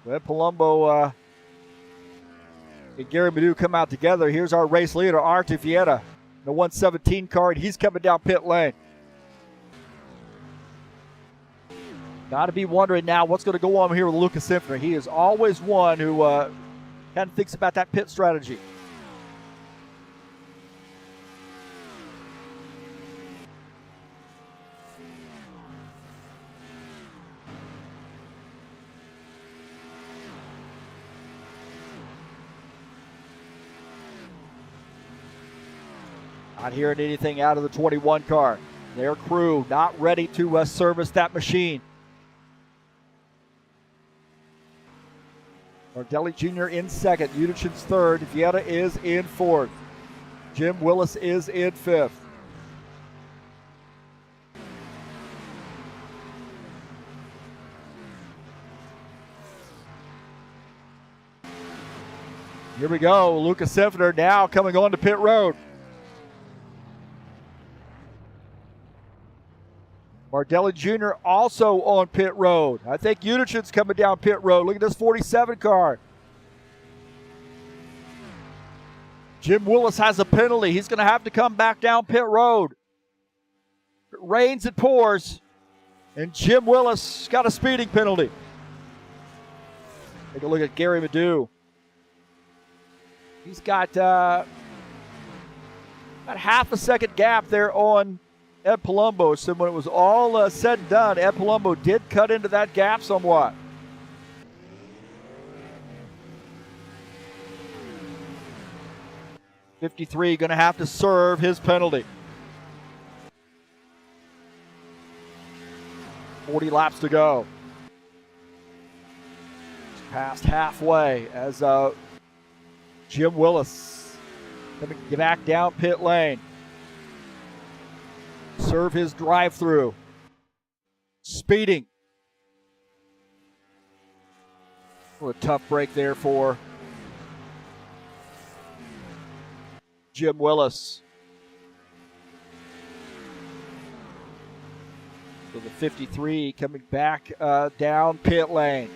Ed Palumbo and Gary Madu come out together. Here's our race leader, Artie Vieta, the 117 car, and he's coming down pit lane. Got to be wondering now what's going to go on here with Lucas Infner. He is always one who kind of thinks about that pit strategy. Not hearing anything out of the 21 car. Their crew not ready to service that machine. Nardelli Jr. in second. Udichin's third. Vieta is in fourth. Jim Willis is in fifth. Here we go. Lucas Infner now coming on to pit road. Nardelli Jr. also on pit road. I think Udichin's coming down pit road. Look at this 47 car. Jim Willis has a penalty. He's going to have to come back down pit road. It rains, it pours, and Jim Willis got a speeding penalty. Take a look at Gary Madu. He's got about half a second gap there on Ed Palumbo. So when it was all said and done, Ed Palumbo did cut into that gap somewhat. '53 going to have to serve his penalty. 40 laps to go. It's past halfway as Jim Willis coming back down pit lane. Serve his drive-through. Speeding. What a tough break there for Jim Willis. So the 53 coming back down pit lane.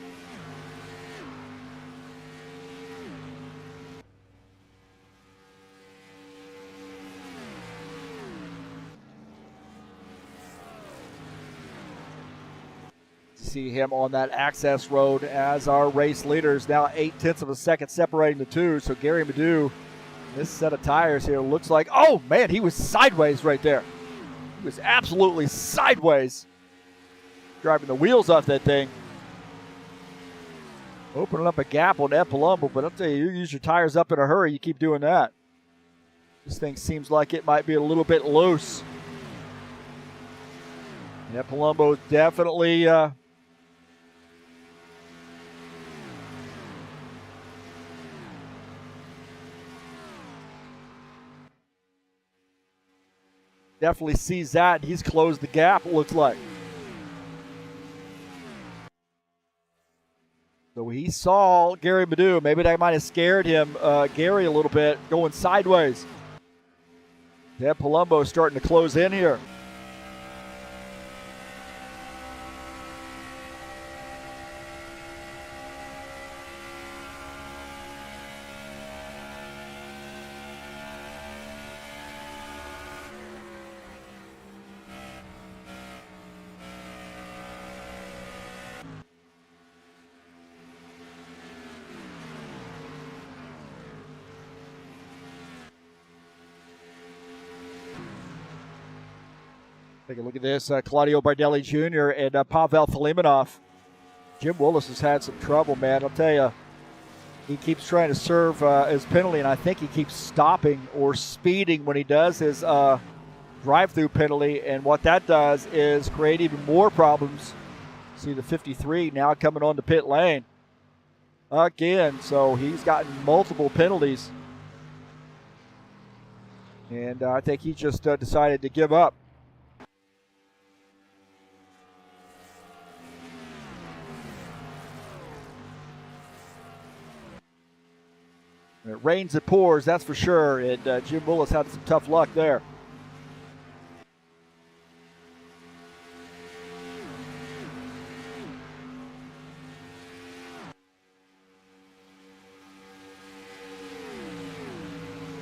See him on that access road as our race leaders. Now 0.8 of a second separating the two. So Gary Madu, this set of tires here looks like, oh man, he was sideways right there. He was absolutely sideways. Driving the wheels off that thing. Opening up a gap on Ed Palumbo, but I'll tell you, you use your tires up in a hurry, you keep doing that. This thing seems like it might be a little bit loose. Ed Palumbo definitely definitely sees that. He's closed the gap, it looks like. So he saw Gary Madu. Maybe that might have scared him, Gary, a little bit, going sideways. Ed Palumbo starting to close in here. Take a look at this, Claudio Bardelli Jr. and Pavel Filimonov. Jim Willis has had some trouble, man. I'll tell you, he keeps trying to serve his penalty, and I think he keeps stopping or speeding when he does his drive-through penalty, and what that does is create even more problems. See the 53 now coming on to pit lane again, so he's gotten multiple penalties, and I think he just decided to give up. When it rains, it pours, that's for sure. And Jim Willis had some tough luck there.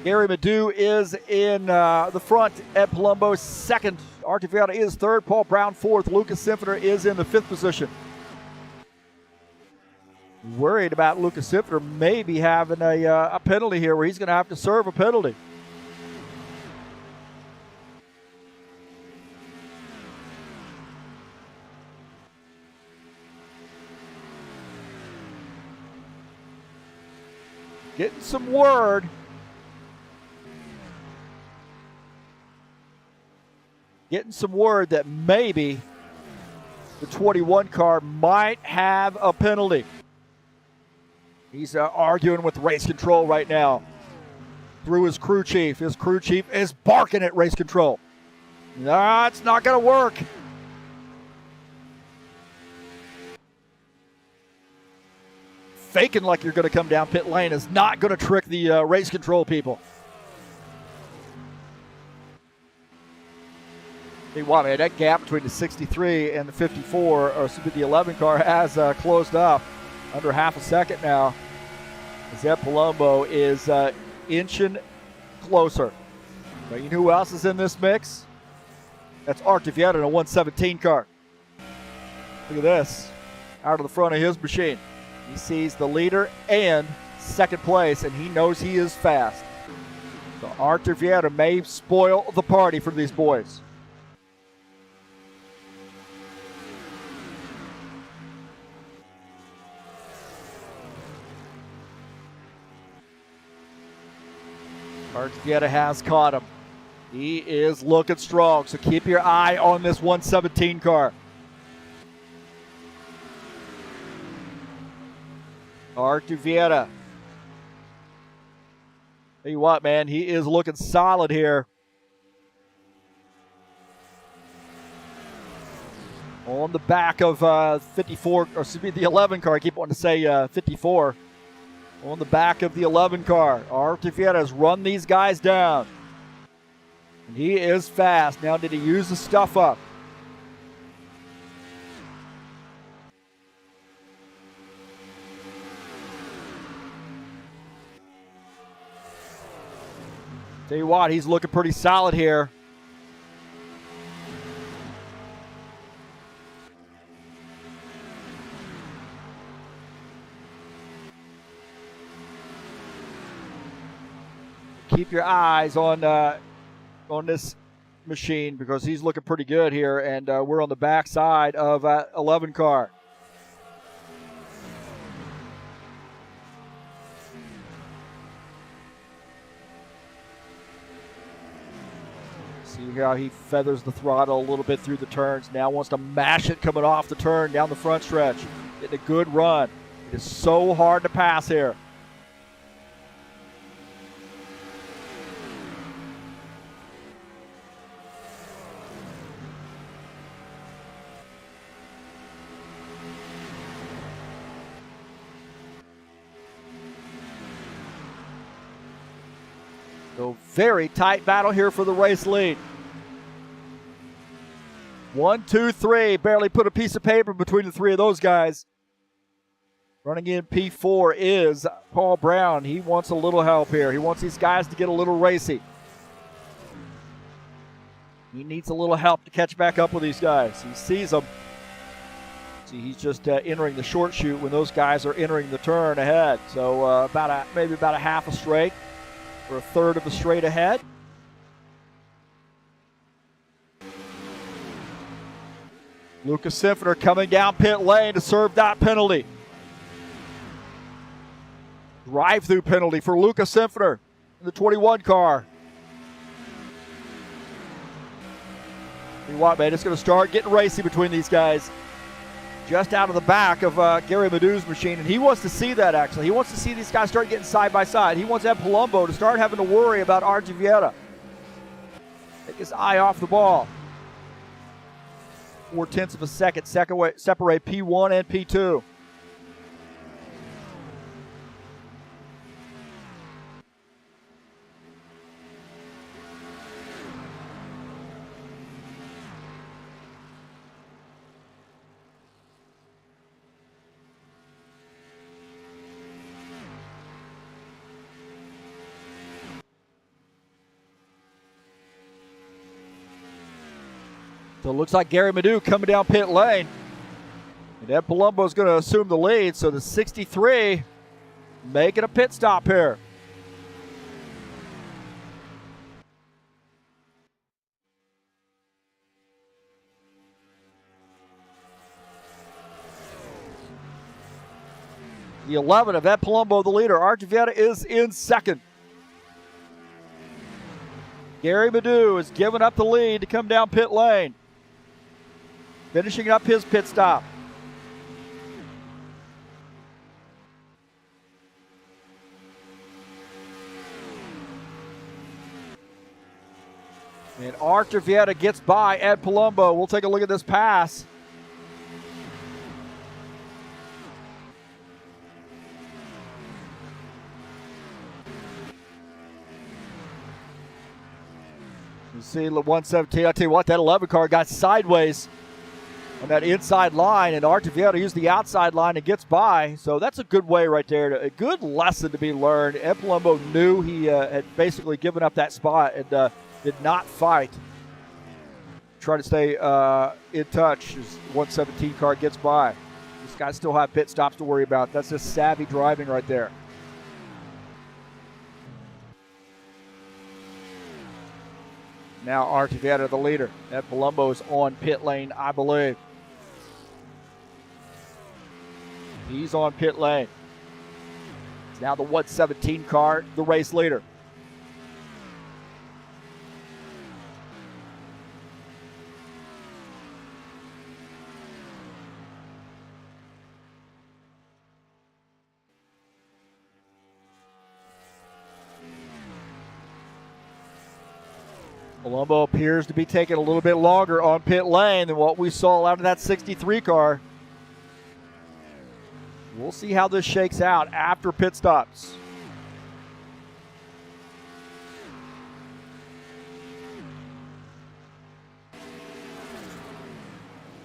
Gary Madu is in the front. Ed Palumbo second. Artie Vieta is third. Paul Brown fourth. Lucas Sinfeter is in the fifth position. Worried about Lucas Sinfeter maybe having a penalty here where he's going to have to serve a penalty. Getting some word. Getting some word that maybe the 21 car might have a penalty. He's arguing with race control right now through his crew chief. His crew chief is barking at race control. Nah, it's not going to work. Faking like you're going to come down pit lane is not going to trick the race control people. Hey, wow, man, that gap between the 63 and the 54, or the 11 car, has closed up under half a second now. Ed Palumbo is inching closer. But you know who else is in this mix? That's Artie Vieta in a 117 car. Look at this. Out of the front of his machine. He sees the leader and second place, and he knows he is fast. So Artie Vieta may spoil the party for these boys. Artie Vieta has caught him. He is looking strong, so keep your eye on this 117 car. Artie Vieta. Tell you what, man, he is looking solid here. On the back of 54, or excuse me, the 11 car. I keep wanting to say 54. On the back of the 11 car. Artie Vieta has run these guys down. And he is fast. Now, did he use the stuff up? Tell you what, he's looking pretty solid here. Keep your eyes on this machine because he's looking pretty good here, and we're on the back side of 11 car. See how he feathers the throttle a little bit through the turns. Now wants to mash it coming off the turn down the front stretch. Getting a good run. It is so hard to pass here. So very tight battle here for the race lead. 1, 2, 3. Barely put a piece of paper between the three of those guys. Running in P4 is Paul Brown. He wants a little help here. He wants these guys to get a little racy. He needs a little help to catch back up with these guys. He sees them. See, he's just entering the short chute when those guys are entering the turn ahead. So maybe about a half a straight. Or a third of a straight ahead. Lucas Sinfeter coming down pit lane to serve that penalty. Drive-through penalty for Lucas Sinfeter in the 21 car. See what, man, it's going to start getting racy between these guys. Just out of the back of Gary Madu's machine, and he wants to see that, actually. He wants to see these guys start getting side by side. He wants Ed Palumbo to start having to worry about Artie Vieta. Take his eye off the ball. 0.4 of a second separate P1 and P2. So it looks like Gary Madu coming down pit lane. And Ed Palumbo is going to assume the lead. So the 63 making a pit stop here. The 11 of Ed Palumbo, the leader. Art Vieta is in second. Gary Madu has given up the lead to come down pit lane. Finishing up his pit stop. And Art Vieta gets by Ed Palumbo. We'll take a look at this pass. You see the 117. I tell you what, that 11 car got sideways on that inside line, and Art Vieta used the outside line and gets by. So that's a good way right there. A good lesson to be learned. Ed Palumbo knew he had basically given up that spot and did not fight. Try to stay in touch as 117 car gets by. These guys still have pit stops to worry about. That's just savvy driving right there. Now Art Vieta, the leader. Ed Palumbo is on pit lane, I believe. He's on pit lane. It's now the 117 car, the race leader. Palumbo appears to be taking a little bit longer on pit lane than what we saw out of that 63 car. We'll see how this shakes out after pit stops.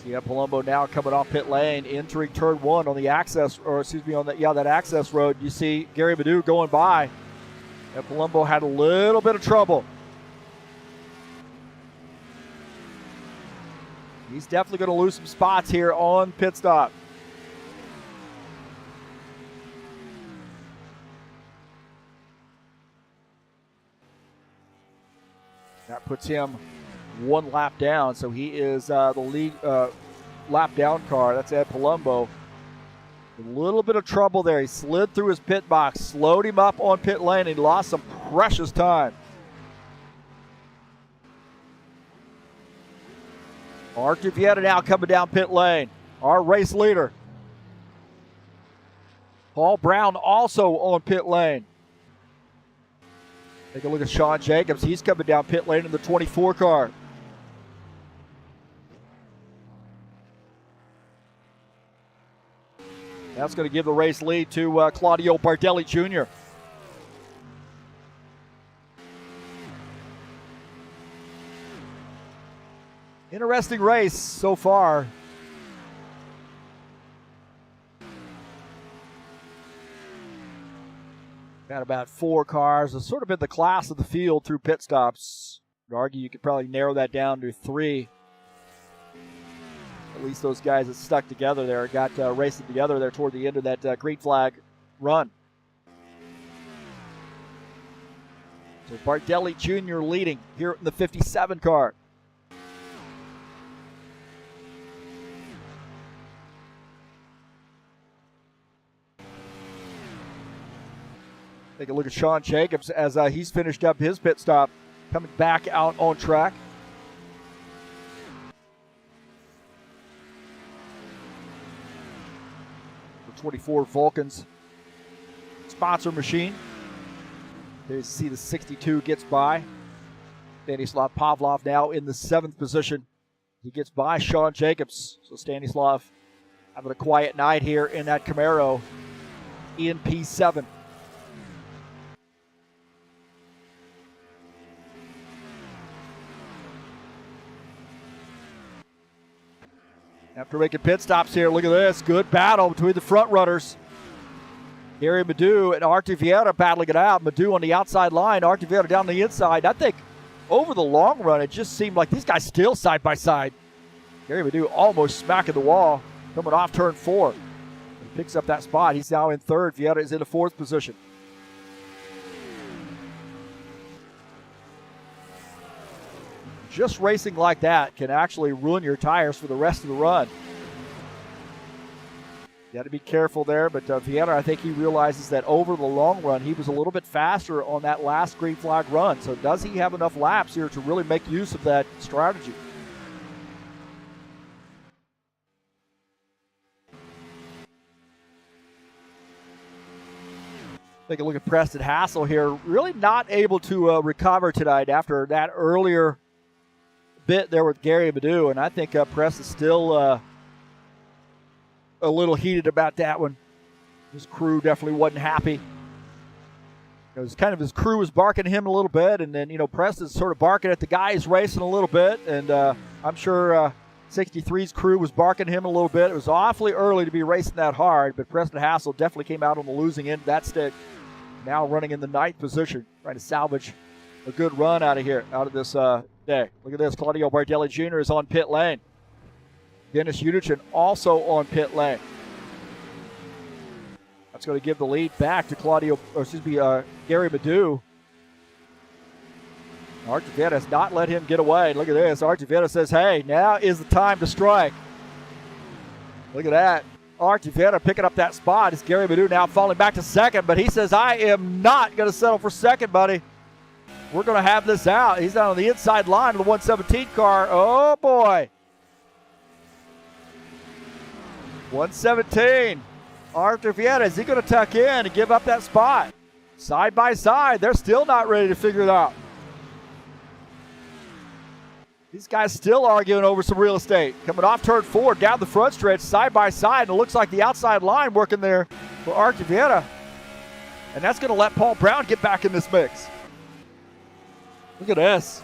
Yeah, Palumbo now coming off pit lane, entering turn 1 on the access, or excuse me, on that access road. You see Gary Madu going by, and Palumbo had a little bit of trouble. He's definitely going to lose some spots here on pit stop. That puts him 1 lap down, so he is the lead lap down car. That's Ed Palumbo. A little bit of trouble there. He slid through his pit box, slowed him up on pit lane, and he lost some precious time. Art Vieta now coming down pit lane, our race leader. Paul Brown also on pit lane. Take a look at Sean Jacobs. He's coming down pit lane in the 24 car. That's going to give the race lead to Claudio Bardelli Jr. Interesting race so far. Got about 4 cars. It's sort of been the class of the field through pit stops. I'd argue you could probably narrow that down to 3. At least those guys that stuck together there got racing together there toward the end of that green flag run. So Bardelli Jr. leading here in the 57 car. Take a look at Sean Jacobs as he's finished up his pit stop, coming back out on track. The 24 Vulcans sponsor machine. There you see the 62 gets by. Stanislav Pavlov now in the 7th position. He gets by Sean Jacobs. So Stanislav having a quiet night here in that Camaro in P7. After making pit stops here, look at this. Good battle between the front runners. Gary Madu and Art Vieta battling it out. Madu on the outside line, Art Vieta down the inside. I think over the long run, it just seemed like these guys still side by side. Gary Madu almost smacking the wall, coming off turn 4. He picks up that spot. He's now in third. Vieta is in the 4th position. Just racing like that can actually ruin your tires for the rest of the run. You got to be careful there, but Vieta, I think he realizes that over the long run, he was a little bit faster on that last green flag run. So does he have enough laps here to really make use of that strategy? Take a look at Preston Hassel here. Really not able to recover tonight after that earlier bit there with Gary Madu, and I think Preston's still a little heated about that one. His crew definitely wasn't happy. It was kind of his crew was barking at him a little bit, and then, Preston's sort of barking at the guy he's racing a little bit, and I'm sure 63's crew was barking at him a little bit. It was awfully early to be racing that hard, but Preston Hassel definitely came out on the losing end of that stick. Now running in the 9th position, trying to salvage a good run out of this day. Look at this. Claudio Bardelli Jr. is on pit lane. Dennis Udichin also on pit lane. That's going to give the lead back to Gary Madu. Archie Vieta has not let him get away. Look at this. Archie Vieta says, hey, now is the time to strike. Look at that. Archie Vieta picking up that spot. It's Gary Madu now falling back to second, but he says, I am not going to settle for second, buddy. We're going to have this out. He's down on the inside line of the 117 car. Oh, boy. 117. Archie Vieta, is he going to tuck in and give up that spot? Side by side, they're still not ready to figure it out. These guys still arguing over some real estate. Coming off turn 4, down the front stretch, side by side, and it looks like the outside line working there for Archie Vieta. And that's going to let Paul Brown get back in this mix. Look at this.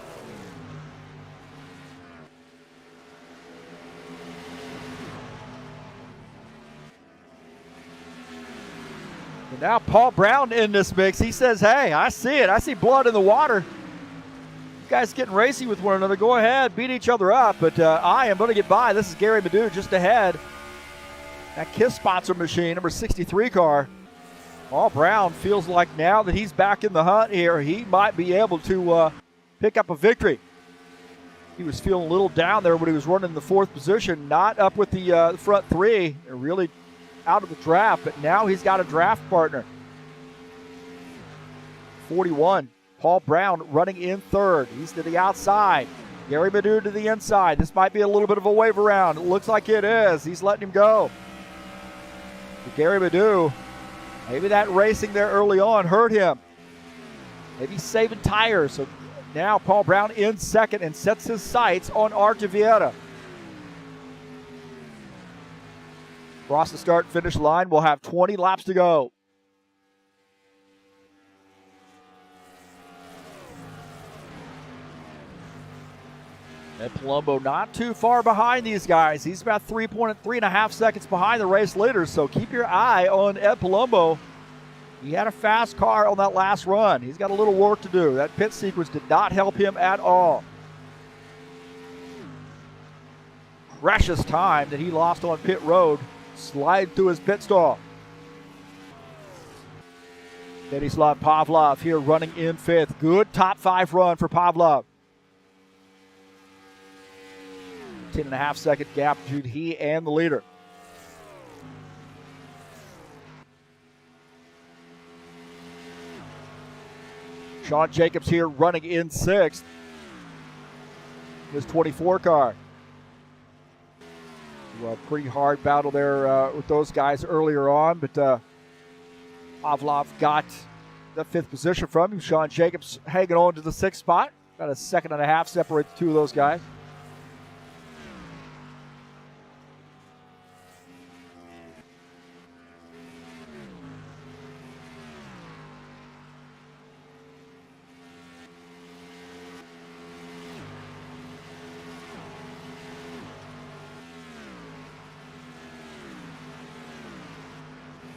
And now Paul Brown in this mix. He says, hey, I see it. I see blood in the water. Guys getting racy with one another. Go ahead, beat each other up, but I am going to get by. This is Gary Madu just ahead. That KISS sponsor machine, number 63 car. Paul Brown feels like now that he's back in the hunt here, he might be able to pick up a victory. He was feeling a little down there when he was running in the 4th position, not up with the front 3, really out of the draft, but now he's got a draft partner. 41. Paul Brown running in 3rd. He's to the outside. Gary Madu to the inside. This might be a little bit of a wave around. It looks like it is. He's letting him go. But Gary Madu, maybe that racing there early on hurt him. Maybe saving tires. So now Paul Brown in 2nd and sets his sights on Archie Vieta. Across the start-finish line, we'll have 20 laps to go. Ed Palumbo not too far behind these guys. He's about 3.5 seconds behind the race leaders, so keep your eye on Ed Palumbo. He had a fast car on that last run. He's got a little work to do. That pit sequence did not help him at all. Precious time that he lost on pit road. Slide through his pit stall. Stanislav Pavlov here running in 5th. Good top 5 run for Pavlov. 10.5 second gap between he and the leader. Sean Jacobs here running in 6th. His 24 car. Well, pretty hard battle there with those guys earlier on, but Pavlov got the 5th position from him. Sean Jacobs hanging on to the 6th spot. About a 1.5 seconds separate the two of those guys.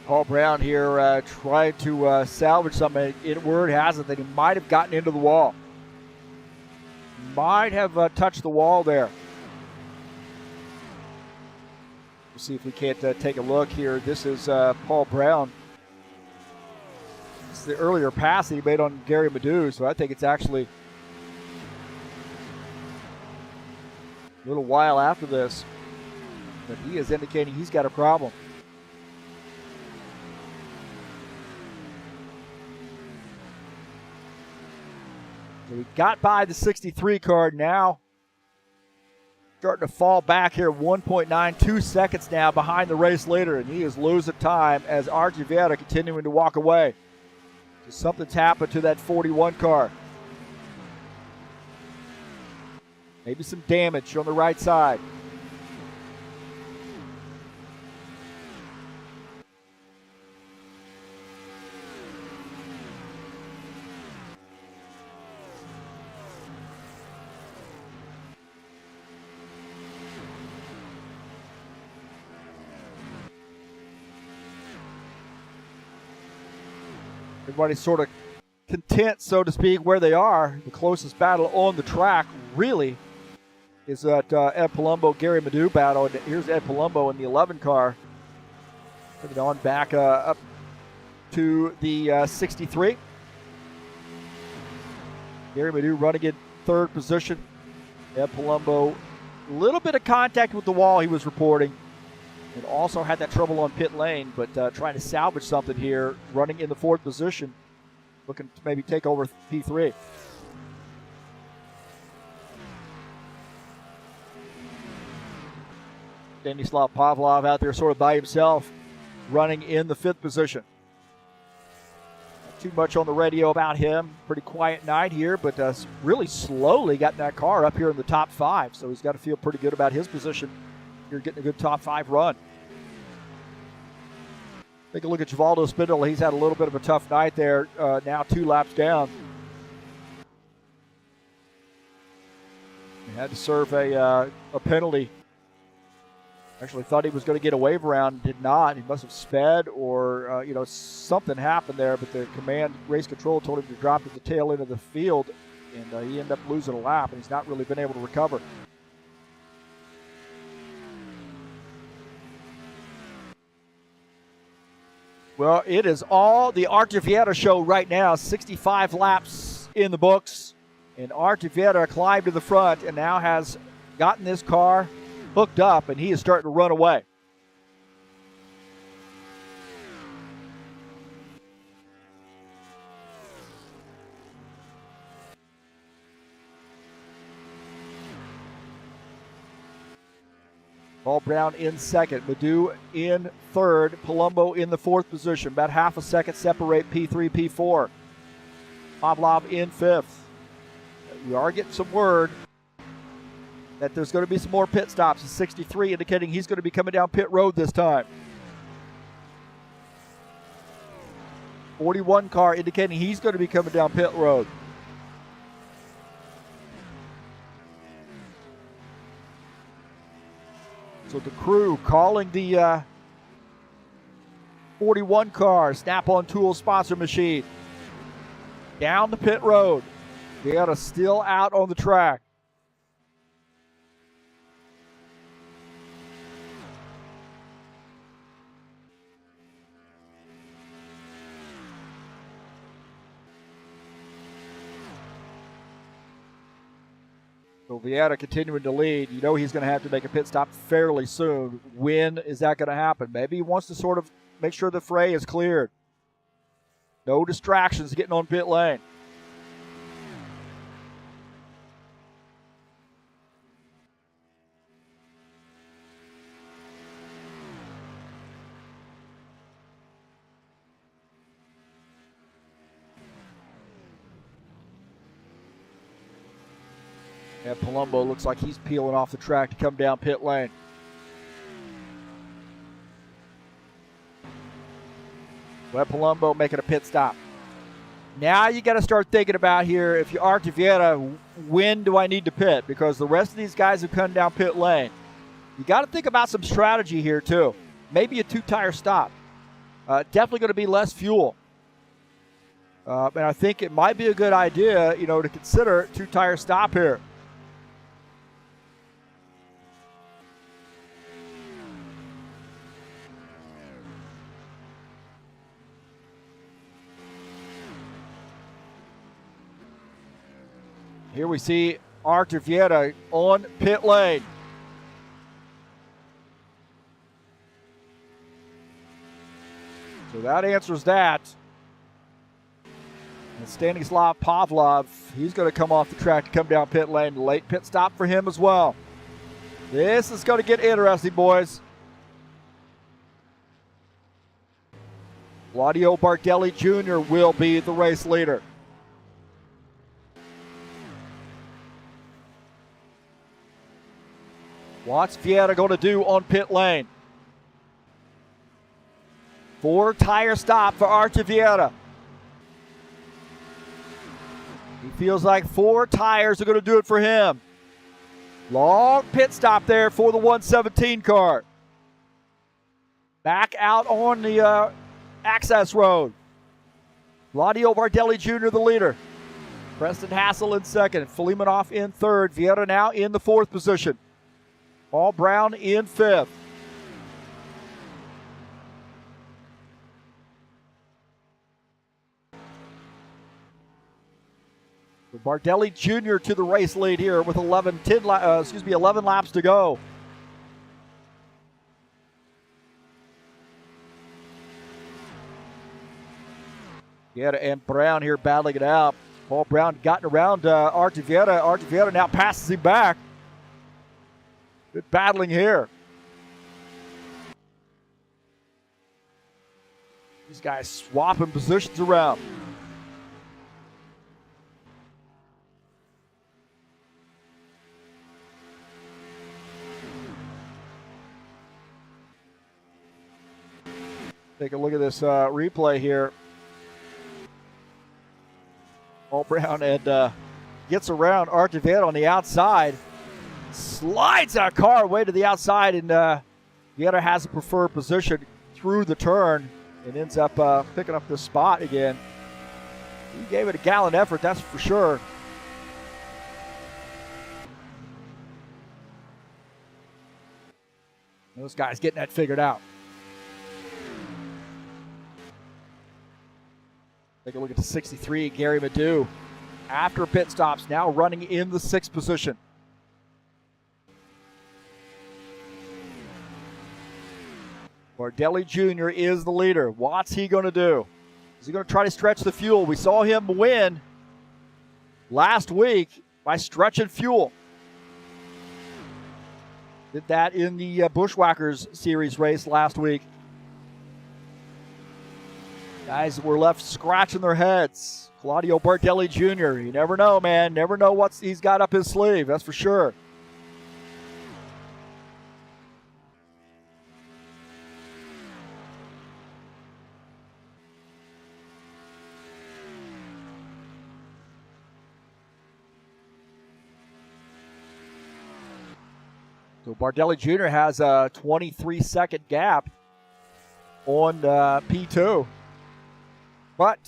Paul Brown here trying to salvage something. Word has it that he might have gotten into the wall. Might have touched the wall there. We'll see if we can't take a look here. This is Paul Brown. This is the earlier pass that he made on Gary Madu, so I think it's actually a little while after this. But he is indicating he's got a problem. So we got by the 63 car. Now starting to fall back here, 1.92 seconds now behind the race leader, and he is losing time as Archie Vieta continuing to walk away. So something's happened to that 41 car. Maybe some damage on the right side. Everybody's sort of content, so to speak, where they are. The closest battle on the track really is that Ed Palumbo, Gary Madu battle. And here's Ed Palumbo in the 11 car. Put it on back up to the 63. Gary Madu running in third position. Ed Palumbo, a little bit of contact with the wall, he was reporting. And also had that trouble on pit lane, but trying to salvage something here, running in the fourth position, looking to maybe take over P3. Stanislav Pavlov out there sort of by himself, running in the fifth position. Not too much on the radio about him. Pretty quiet night here, but really slowly got that car up here in the top five, so he's got to feel pretty good about his position. You're getting a good top five run. Take a look at Givaldo Spindle. He's had a little bit of a tough night there. Now 2 laps down. He had to serve a penalty. Actually thought he was going to get a wave around. Did not. He must have sped or, something happened there. But the command race control told him to drop at the tail end of the field. And he ended up losing a lap. And he's not really been able to recover. Well, it is all the Archie Vieta show right now. 65 laps in the books. And Archie Vieta climbed to the front and now has gotten this car hooked up, and he is starting to run away. Paul Brown in second, Madu in third, Palumbo in the fourth position. About half a second separate P3, P4. Pavlov in fifth. We are getting some word that there's going to be some more pit stops. The 63 indicating he's going to be coming down pit road this time. 41 car indicating he's going to be coming down pit road. So the crew calling the 41 car, Snap-on Tools sponsor machine, down the pit road. Vieta still out on the track. So Vieta continuing to lead. You know he's going to have to make a pit stop fairly soon. When is that going to happen? Maybe he wants to sort of make sure the fray is cleared. No distractions getting on pit lane. And Palumbo looks like he's peeling off the track to come down pit lane. Well, Palumbo making a pit stop. Now you got to start thinking about here, if you are Archie Vieta, when do I need to pit? Because the rest of these guys have come down pit lane. You got to think about some strategy here too. Maybe a 2-tire stop. Definitely going to be less fuel. And I think it might be a good idea, to consider 2-tire stop here. Here we see Artur Vieta on pit lane. So that answers that. And Stanislav Pavlov, he's going to come off the track to come down pit lane. Late pit stop for him as well. This is going to get interesting, boys. Claudio Bardelli Jr. will be the race leader. What's Vieta going to do on pit lane? 4-tire stop for Artur Vieta. He feels like 4 tires are going to do it for him. Long pit stop there for the 117 car. Back out on the access road. Claudio Bardelli Jr. the leader. Preston Hassel in second. Filimonov in third. Vieta now in the 4th position. Paul Brown in 5th. Bardelli Jr. to the race lead here with 11 laps to go. Vieta and Brown here battling it out. Paul Brown gotten around Artur Vieta. Artur Vieta now passes him back. Good battling here. These guys swapping positions around. Take a look at this replay here. Paul Brown and gets around Artur Vieta on the outside. Slides that car away to the outside, and Vieta has a preferred position through the turn and ends up picking up this spot again. He gave it a gallant effort, that's for sure. Those guys getting that figured out. Take a look at the 63, Gary Madu. After pit stops, now running in the 6th position. Bardelli Jr. is the leader. What's he going to do? Is he going to try to stretch the fuel? We saw him win last week by stretching fuel. Did that in the Bushwhackers Series race last week. Guys were left scratching their heads. Claudio Bardelli Jr., you never know, man. Never know what he's got up his sleeve, that's for sure. So Bardelli Jr. has a 23-second gap on P2. But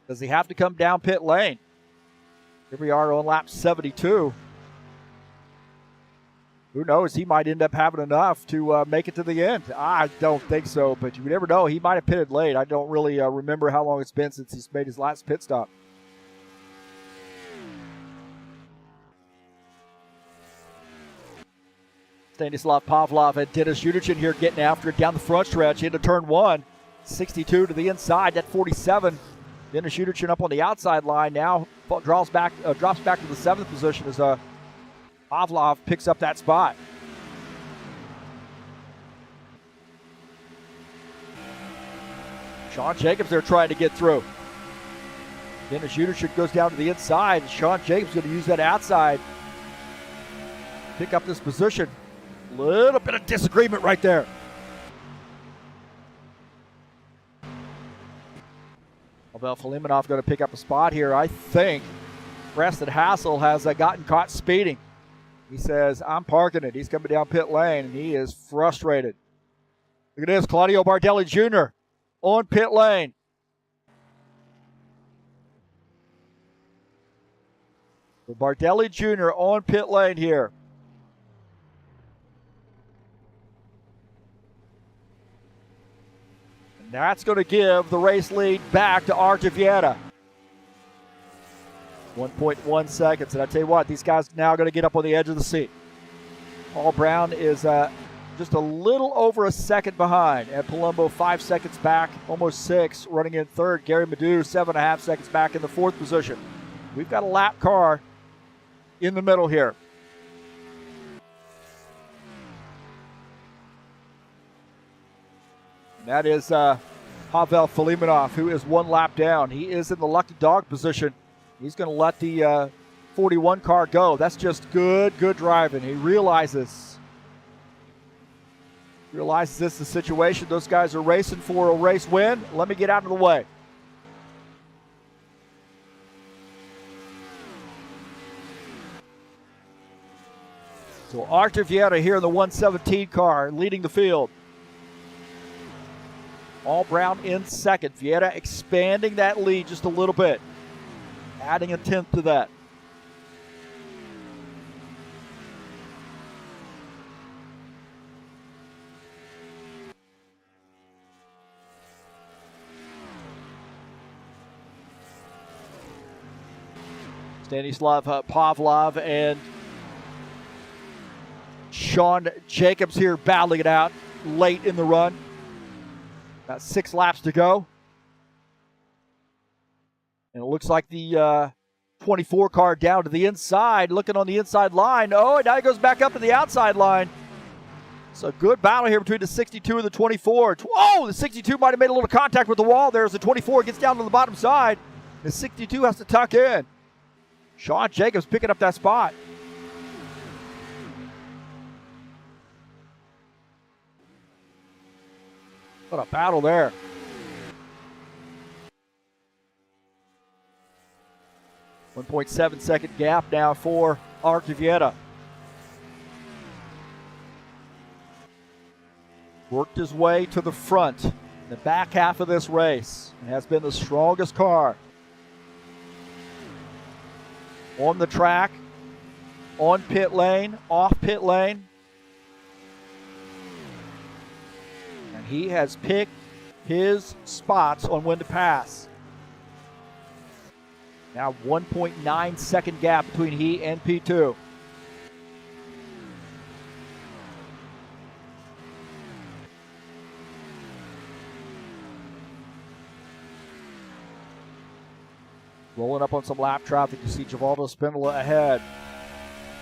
does he have to come down pit lane? Here we are on lap 72. Who knows? He might end up having enough to make it to the end. I don't think so, but you never know. He might have pitted late. I don't really remember how long it's been since he's made his last pit stop. Stanislav Pavlov and Denis Yudichin here getting after it down the front stretch into turn 1. 62 to the inside, that 47. Denis Yudichin up on the outside line now. Drops back to the 7th position as Pavlov picks up that spot. Sean Jacobs there trying to get through. Denis Yudichin goes down to the inside, and Sean Jacobs going to use that outside. Pick up this position. Little bit of disagreement right there. Although Filimonov going to pick up a spot here, I think Preston Hassel has gotten caught speeding. He says, I'm parking it. He's coming down pit lane, and he is frustrated. Look at this, Claudio Bardelli Jr. on pit lane. So Bardelli Jr. on pit lane here. And that's going to give the race lead back to Artur Vieta. 1.1 seconds. And I tell you what, these guys now going to get up on the edge of the seat. Paul Brown is just a little over a second behind. Ed Palumbo 5 seconds back, almost 6, running in third. Gary Madu 7.5 seconds back in the fourth position. We've got a lap car in the middle here. And that is Pavel Filimonov, who is 1 lap down. He is in the lucky dog position. He's going to let the 41 car go. That's just good driving. He realizes this is the situation. Those guys are racing for a race win. Let me get out of the way. So Artur Vieira here in the 117 car leading the field. Paul Brown in second. Vieira expanding that lead just a little bit. Adding a 10th to that. Stanislav Pavlov and Sean Jacobs here battling it out late in the run. About 6 laps to go. And it looks like the 24 car down to the inside, looking on the inside line. Oh, and now he goes back up to the outside line. It's a good battle here between the 62 and the 24. Oh, the 62 might have made a little contact with the wall there as the 24 gets down to the bottom side. The 62 has to tuck in. Sean Jacobs picking up that spot. What a battle there. .7 second gap now for Artur Vieira. Worked his way to the front in the back half of this race and has been the strongest car. On the track, on pit lane, off pit lane. And he has picked his spots on when to pass. Now 1.9 second gap between he and P2. Rolling up on some lap traffic, you see Givaldo Spindola ahead.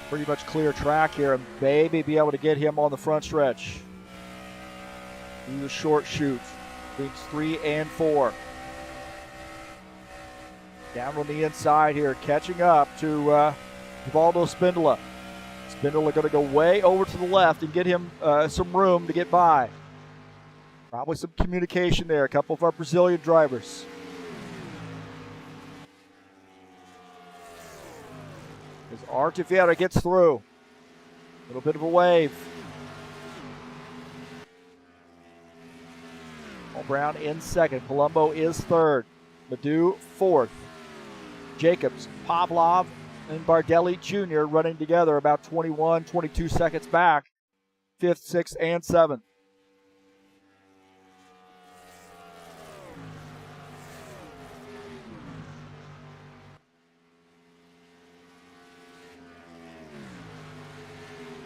Pretty much clear track here, and maybe be able to get him on the front stretch. Do the short shoot, between 3 and 4. Down on the inside here, catching up to Givaldo Spindola. Spindola going to go way over to the left and get him some room to get by. Probably some communication there, a couple of our Brazilian drivers. As Artur Vieira gets through. A little bit of a wave. Paul Brown in second. Palumbo is third. Madu fourth. Jacobs, Pavlov, and Bardelli Jr. running together about 21, 22 seconds back. 5th, 6th, and 7th.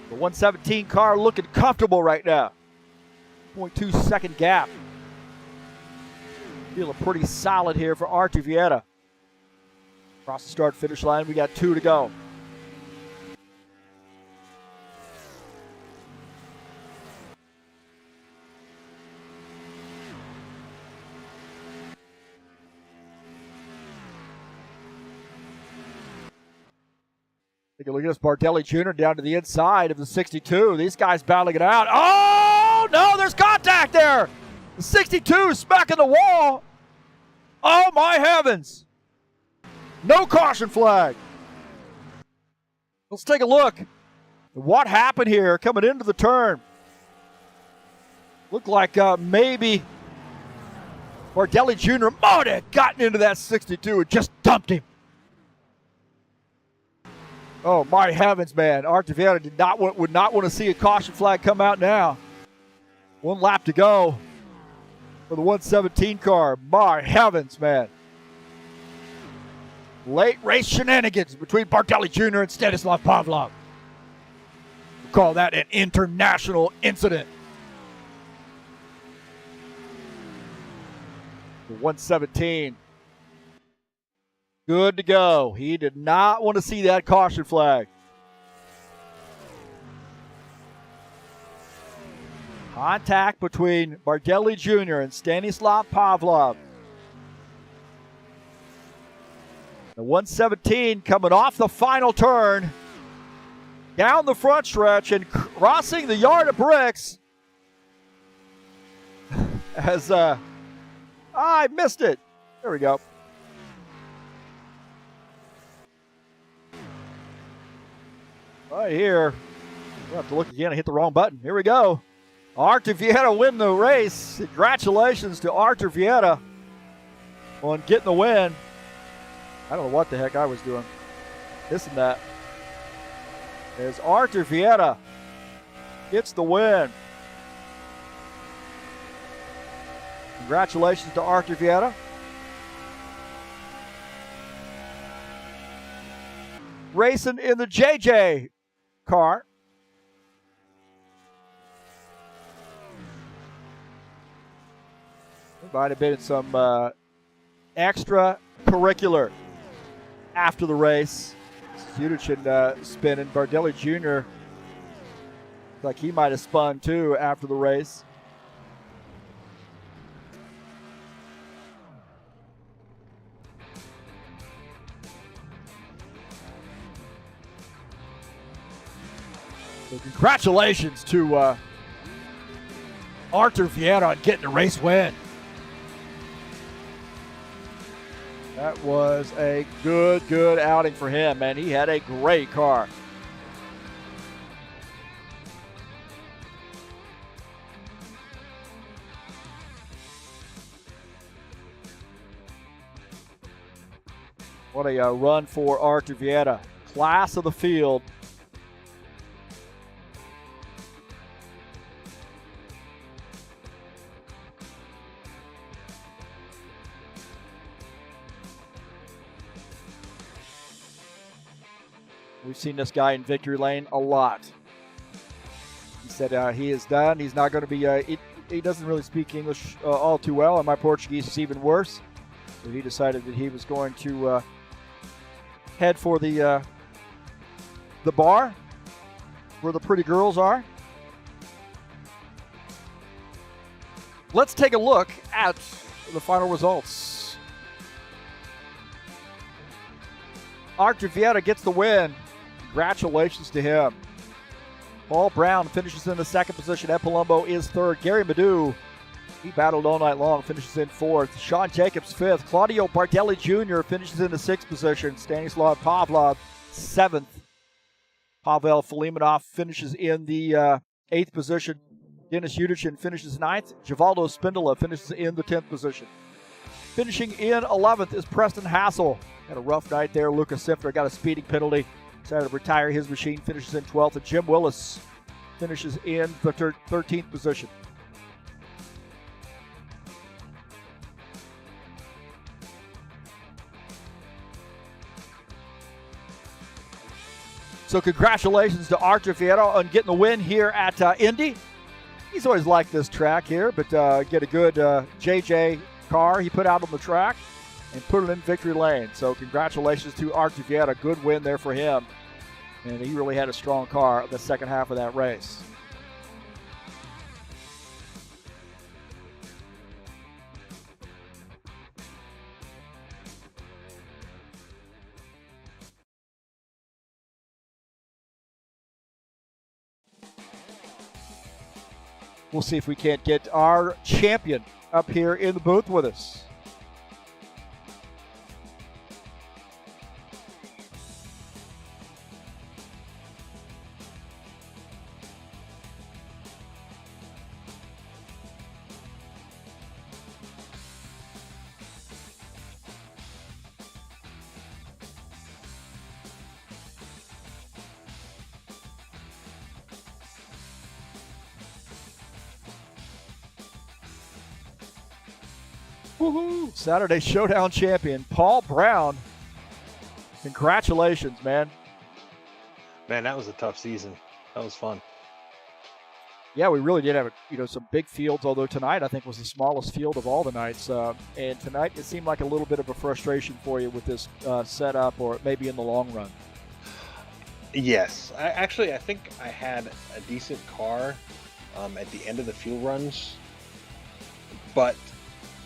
The 117 car looking comfortable right now. 0.2 second gap. Feeling pretty solid here for Artur Vieira. Across the start finish line, we got 2 to go. Take a look at this, Bardelli Jr. down to the inside of the 62. These guys battling it out. Oh, no, there's contact there. The 62 smacking the wall. Oh, my heavens. No caution flag. Let's take a look at what happened here coming into the turn. Looked like maybe Bardelli Jr. might have gotten into that 62 and just dumped him. Oh, my heavens, man. Artur Vieira would not want to see a caution flag come out now. 1 lap to go for the 117 car. My heavens, man. Late race shenanigans between Bartelli Jr. and Stanislav Pavlov. We call that an international incident. The 117. Good to go. He did not want to see that caution flag. Contact between Bartelli Jr. and Stanislav Pavlov. The 117 coming off the final turn, down the front stretch and crossing the yard of bricks. As I missed it. There we go. Right here. We'll have to look again and hit the wrong button. Here we go. Artur Vieta win the race. Congratulations to Artur Vieta on getting the win. I don't know what the heck I was doing. This and that. As Artur Vieta gets the win. Congratulations to Artur Vieta. Racing in the JJ car. There might have been some extracurricular after the race. Yudichin spinning. Bartelli Jr. like he might have spun too after the race. So congratulations to Artur Vieta on getting the race win. That was a good outing for him, man. He had a great car. What a run for Artur Vieta. Class of the field. We've seen this guy in victory lane a lot. He said he is done. He's not going to be, he doesn't really speak English all too well, and my Portuguese is even worse. So he decided that he was going to head for the bar where the pretty girls are. Let's take a look at the final results. Artur Vieta gets the win. Congratulations to him. Paul Brown finishes in the second position. Ed Palumbo is third. Gary Madu, he battled all night long, finishes in fourth. Sean Jacobs fifth. Claudio Bartelli Jr. finishes in the sixth position. Stanislav Pavlov seventh. Pavel Filimonov finishes in the eighth position. Denis Yudichin finishes ninth. Givaldo Spindola finishes in the 10th position. Finishing in 11th is Preston Hassel. Had a rough night there. Lucas Sifter got a speeding penalty. Decided to retire his machine. Finishes in 12th. And Jim Willis finishes in the 13th position. So congratulations to Artur Vieta on getting the win here at Indy. He's always liked this track here, but get a good JJ car he put out on the track and put it in victory lane. So congratulations to Artur Vieta. Good win there for him. And he really had a strong car the second half of that race. We'll see if we can't get our champion up here in the booth with us. Woohoo! Saturday Showdown champion Paul Brown Congratulations, man. Man, that was a tough season. That was fun. Yeah, we really did have some big fields, although tonight I think was the smallest field of all the nights. And tonight it seemed like a little bit of a frustration for you with this setup, or maybe in the long run. Yes. I think I had a decent car at the end of the field runs, but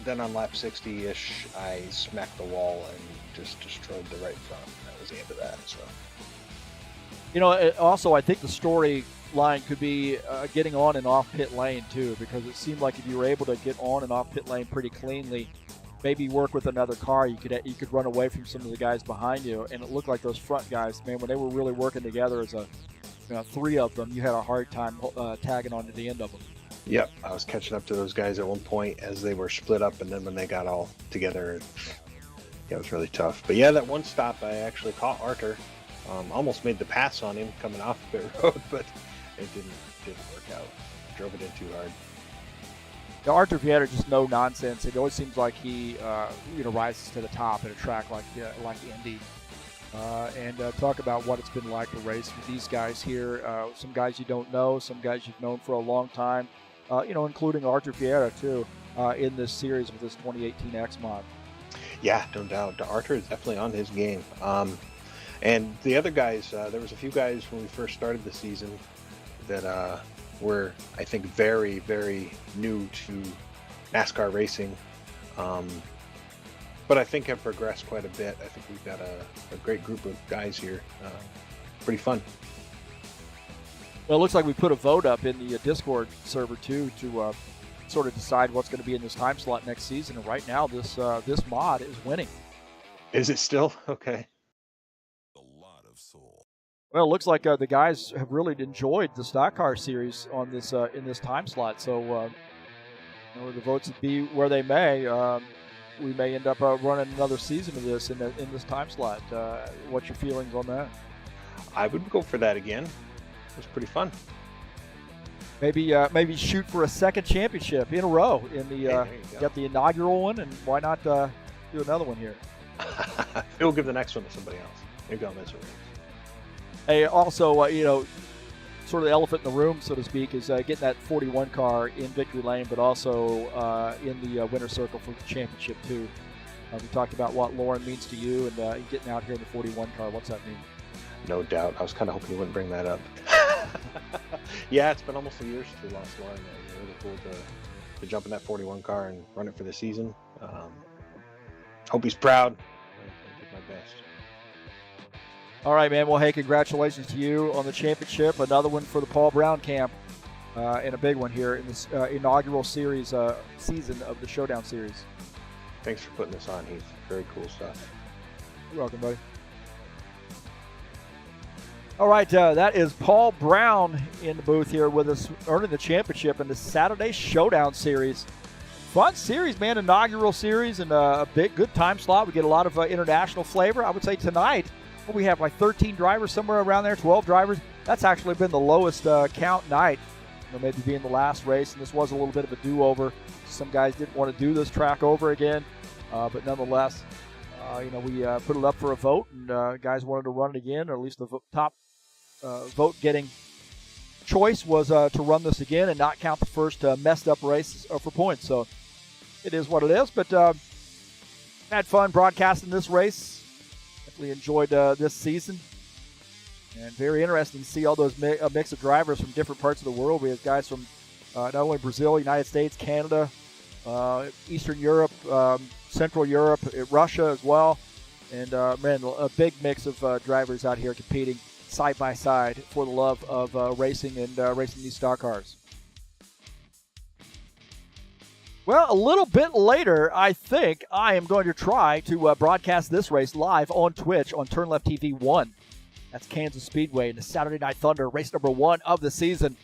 then on lap 60-ish, I smacked the wall and just destroyed the right front. That was the end of that. So, also I think the storyline could be getting on and off pit lane too, because it seemed like if you were able to get on and off pit lane pretty cleanly, maybe work with another car, you could run away from some of the guys behind you. And it looked like those front guys, man, when they were really working together as three of them, you had a hard time tagging on to the end of them. Yep, I was catching up to those guys at one point as they were split up, and then when they got all together, it was really tough. But yeah, that one stop, I actually caught Arthur. Almost made the pass on him coming off the pit road, but it didn't work out. Drove it in too hard. Arthur Vieta, just no nonsense. It always seems like he rises to the top at a track like Indy. And talk about what it's been like to race with these guys here. Some guys you don't know, some guys you've known for a long time, including Arthur Vieta, too, in this series with this 2018 X-Mod. Yeah, no doubt. Arthur is definitely on his game. And the other guys, there was a few guys when we first started the season that were, I think, very, very new to NASCAR racing. But I think have progressed quite a bit. I think we've got a great group of guys here. Pretty fun. Well, it looks like we put a vote up in the Discord server, too, to sort of decide what's going to be in this time slot next season. And right now, this mod is winning. Is it still? Okay. Well, it looks like the guys have really enjoyed the stock car series on this in this time slot. So the votes would be where they may. We may end up running another season of this in this time slot. What's your feelings on that? I would go for that again. It was pretty fun. Maybe shoot for a second championship in a row in the got the inaugural one, and why not do another one here? We'll give the next one to somebody else. Maybe I'll miss a race. Hey, also, sort of the elephant in the room, so to speak, is getting that 41 car in victory lane, but also in the winner's circle for the championship, too. We talked about what Lauren means to you, and getting out here in the 41 car. What's that mean? No doubt. I was kind of hoping you wouldn't bring that up. Yeah, it's been almost a year since we lost Lauren. It's really cool to jump in that 41 car and run it for the season. Hope he's proud. I did my best. All right, man. Well, hey, congratulations to you on the championship. Another one for the Paul Brown camp, and a big one here in this inaugural series season of the Showdown series. Thanks for putting this on, Heath. Very cool stuff. You're welcome, buddy. All right, that is Paul Brown in the booth here with us, earning the championship in the Saturday Showdown series. Fun series, man. Inaugural series, and a good time slot. We get a lot of international flavor. I would say tonight, we have like 13 drivers, somewhere around there, 12 drivers. That's actually been the lowest count night, maybe being the last race, and this was a little bit of a do-over. Some guys didn't want to do this track over again, but nonetheless, we put it up for a vote, and guys wanted to run it again, or at least the top vote-getting choice was to run this again and not count the first messed-up race for points. So it is what it is, but had fun broadcasting this race. Definitely enjoyed this season, and very interesting to see all those mix of drivers from different parts of the world. We have guys from not only Brazil, United States, Canada, Eastern Europe, Central Europe, Russia as well, and a big mix of drivers out here competing side by side for the love of racing and racing these stock cars. Well, a little bit later, I think I am going to try to broadcast this race live on Twitch on TurnLeftTV 1. That's Kansas Speedway in the Saturday Night Thunder, race number 1 of the season.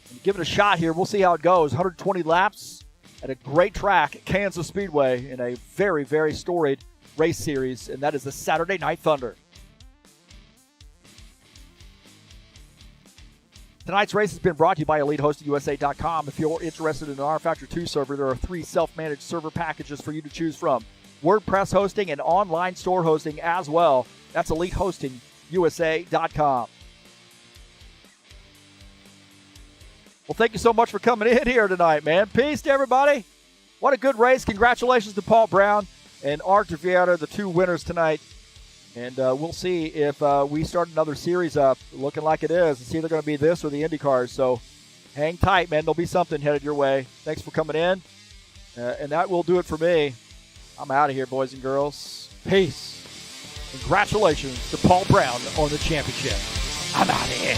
And give it a shot here. We'll see how it goes. 120 laps at a great track, Kansas Speedway, in a very, very storied race series, and that is the Saturday Night Thunder. Tonight's race has been brought to you by EliteHostingUSA.com. If you're interested in an rFactor 2 server, there are 3 self-managed server packages for you to choose from. WordPress hosting and online store hosting as well. That's EliteHostingUSA.com. Well, thank you so much for coming in here tonight, man. Peace to everybody. What a good race. Congratulations to Paul Brown and Art Vieira, the two winners tonight. And we'll see if we start another series up. Looking like it is. It's either going to be this or the IndyCars. So hang tight, man. There'll be something headed your way. Thanks for coming in. And that will do it for me. I'm out of here, boys and girls. Peace. Congratulations to Paul Brown on the championship. I'm out of here.